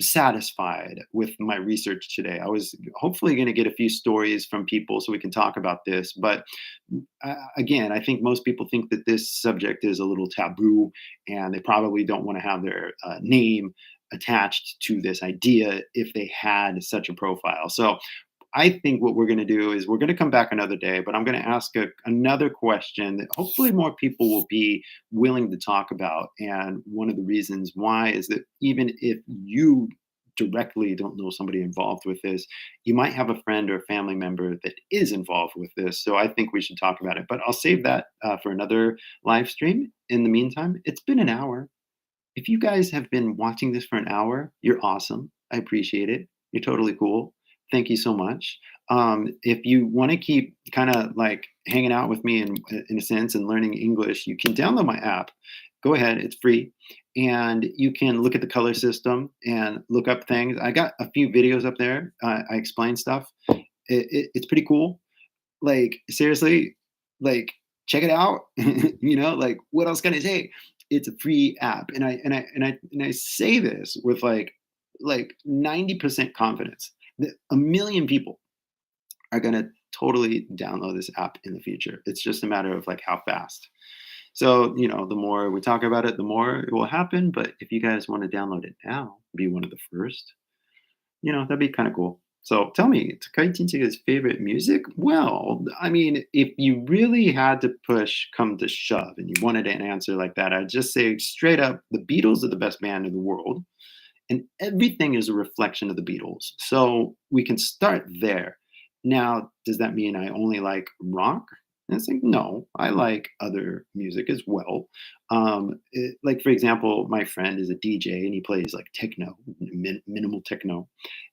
satisfied with my research today. I was hopefully going to get a few stories from people so we can talk about this. But again, I think most people think that this subject is a little taboo and they probably don't want to have their name attached to this idea if they had such a profile. So I think what we're going to do is we're going to come back another day, but I'm going to ask another question that hopefully more people will be willing to talk about. And one of the reasons why is that even if you directly don't know somebody involved with this, you might have a friend or a family member that is involved with this. So I think we should talk about it. But I'll save that for another live stream. In the meantime, it's been an hour. If you guys have been watching this for an hour, you're awesome. I appreciate it. You're totally cool. Thank you so much. If you want to keep kind of like hanging out with me in a sense and learning English, you can download my app. Go ahead, it's free. And you can look at the color system and look up things. I got a few videos up there. I explain stuff. It's pretty cool. Like, seriously, like, check it out. Like, what else can I say? It's a free app, and I say this with like 90% confidence that a million people are gonna totally download this app in the future. It's just a matter of like how fast. So, the more we talk about it, the more it will happen. But if you guys want to download it now, be one of the first, that'd be kind of cool. So tell me, Takai Tintiga's favorite music? Well, I mean, if you really had to push come to shove and you wanted an answer like that, I'd just say straight up, the Beatles are the best band in the world, and everything is a reflection of the Beatles. So we can start there. Now, does that mean I only like rock? And it's like, no, I like other music as well. Like, for example, my friend is a DJ and he plays like techno, minimal techno.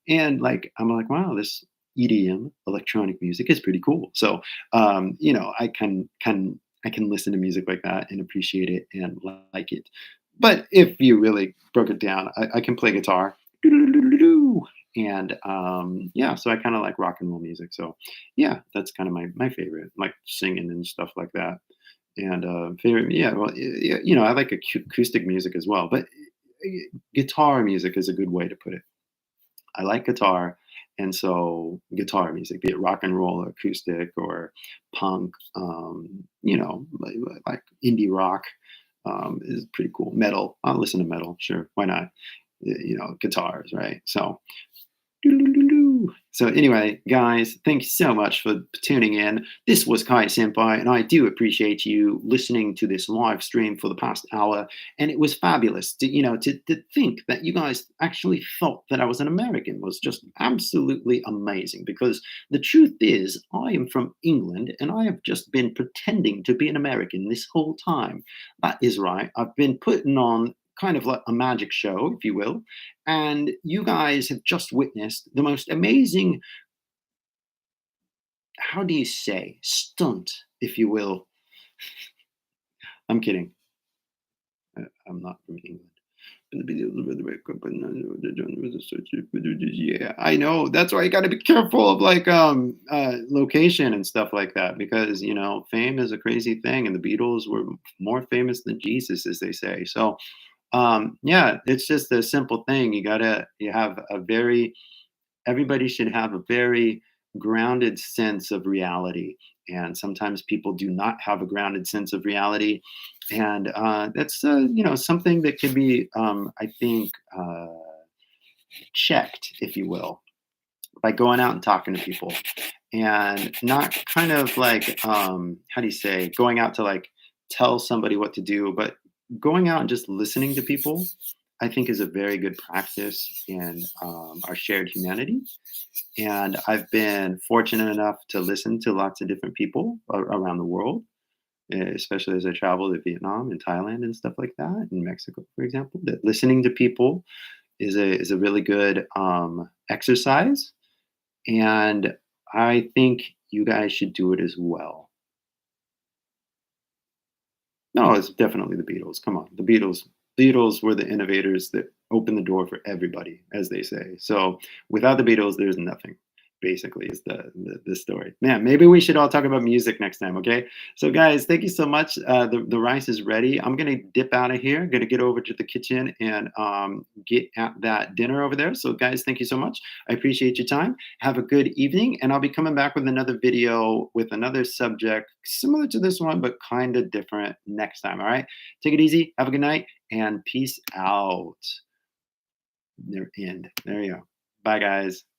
And like, I'm like, wow, this EDM electronic music is pretty cool. So, I can listen to music like that and appreciate it and like it. But if you really broke it down, I can play guitar. And yeah, so I kind of like rock and roll music. So yeah, that's kind of my favorite, like singing and stuff like that. And favorite, yeah, well, I like acoustic music as well. But guitar music is a good way to put it. I like guitar, and so guitar music, be it rock and roll, acoustic, or punk, like indie rock, is pretty cool. Metal, I'll listen to metal, sure, why not? Guitars, right? So so anyway, guys, thank you so much for tuning in. This was Kai Senpai, and I do appreciate you listening to this live stream for the past hour. And it was fabulous to think that you guys actually thought that I was an American was just absolutely amazing. Because the truth is, I am from England, and I have just been pretending to be an American this whole time. That is right. I've been putting on kind of like a magic show, if you will. And you guys have just witnessed the most amazing, how do you say, stunt, if you will. I'm kidding. I'm not from England. Yeah, I know. That's why you got to be careful of like location and stuff like that because fame is a crazy thing, and the Beatles were more famous than Jesus, as they say. So yeah, it's just a simple thing. You have a very everybody should have a very grounded sense of reality. And sometimes people do not have a grounded sense of reality. And that's, something that can be, I think, checked, if you will. by going out and talking to people, and not kind of like how do you say, going out to like tell somebody what to do, but going out and just listening to people, I think is a very good practice in our shared humanity. And I've been fortunate enough to listen to lots of different people around the world, especially as I travel to Vietnam and Thailand and stuff like that, in Mexico, for example. That listening to people is a really good exercise, and I think you guys should do it as well. No, it's definitely the Beatles. Come on, the Beatles. Beatles were the innovators that opened the door for everybody, as they say. So without the Beatles, there's nothing. Basically, is the story. Man, maybe we should all talk about music next time. Okay. So guys, thank you so much. The rice is ready. I'm gonna dip out of here. Gonna get over to the kitchen and get at that dinner over there. So guys, thank you so much. I appreciate your time. Have a good evening, and I'll be coming back with another video with another subject similar to this one, but kind of different next time. All right. Take it easy. Have a good night, and peace out. There end. There you go. Bye, guys.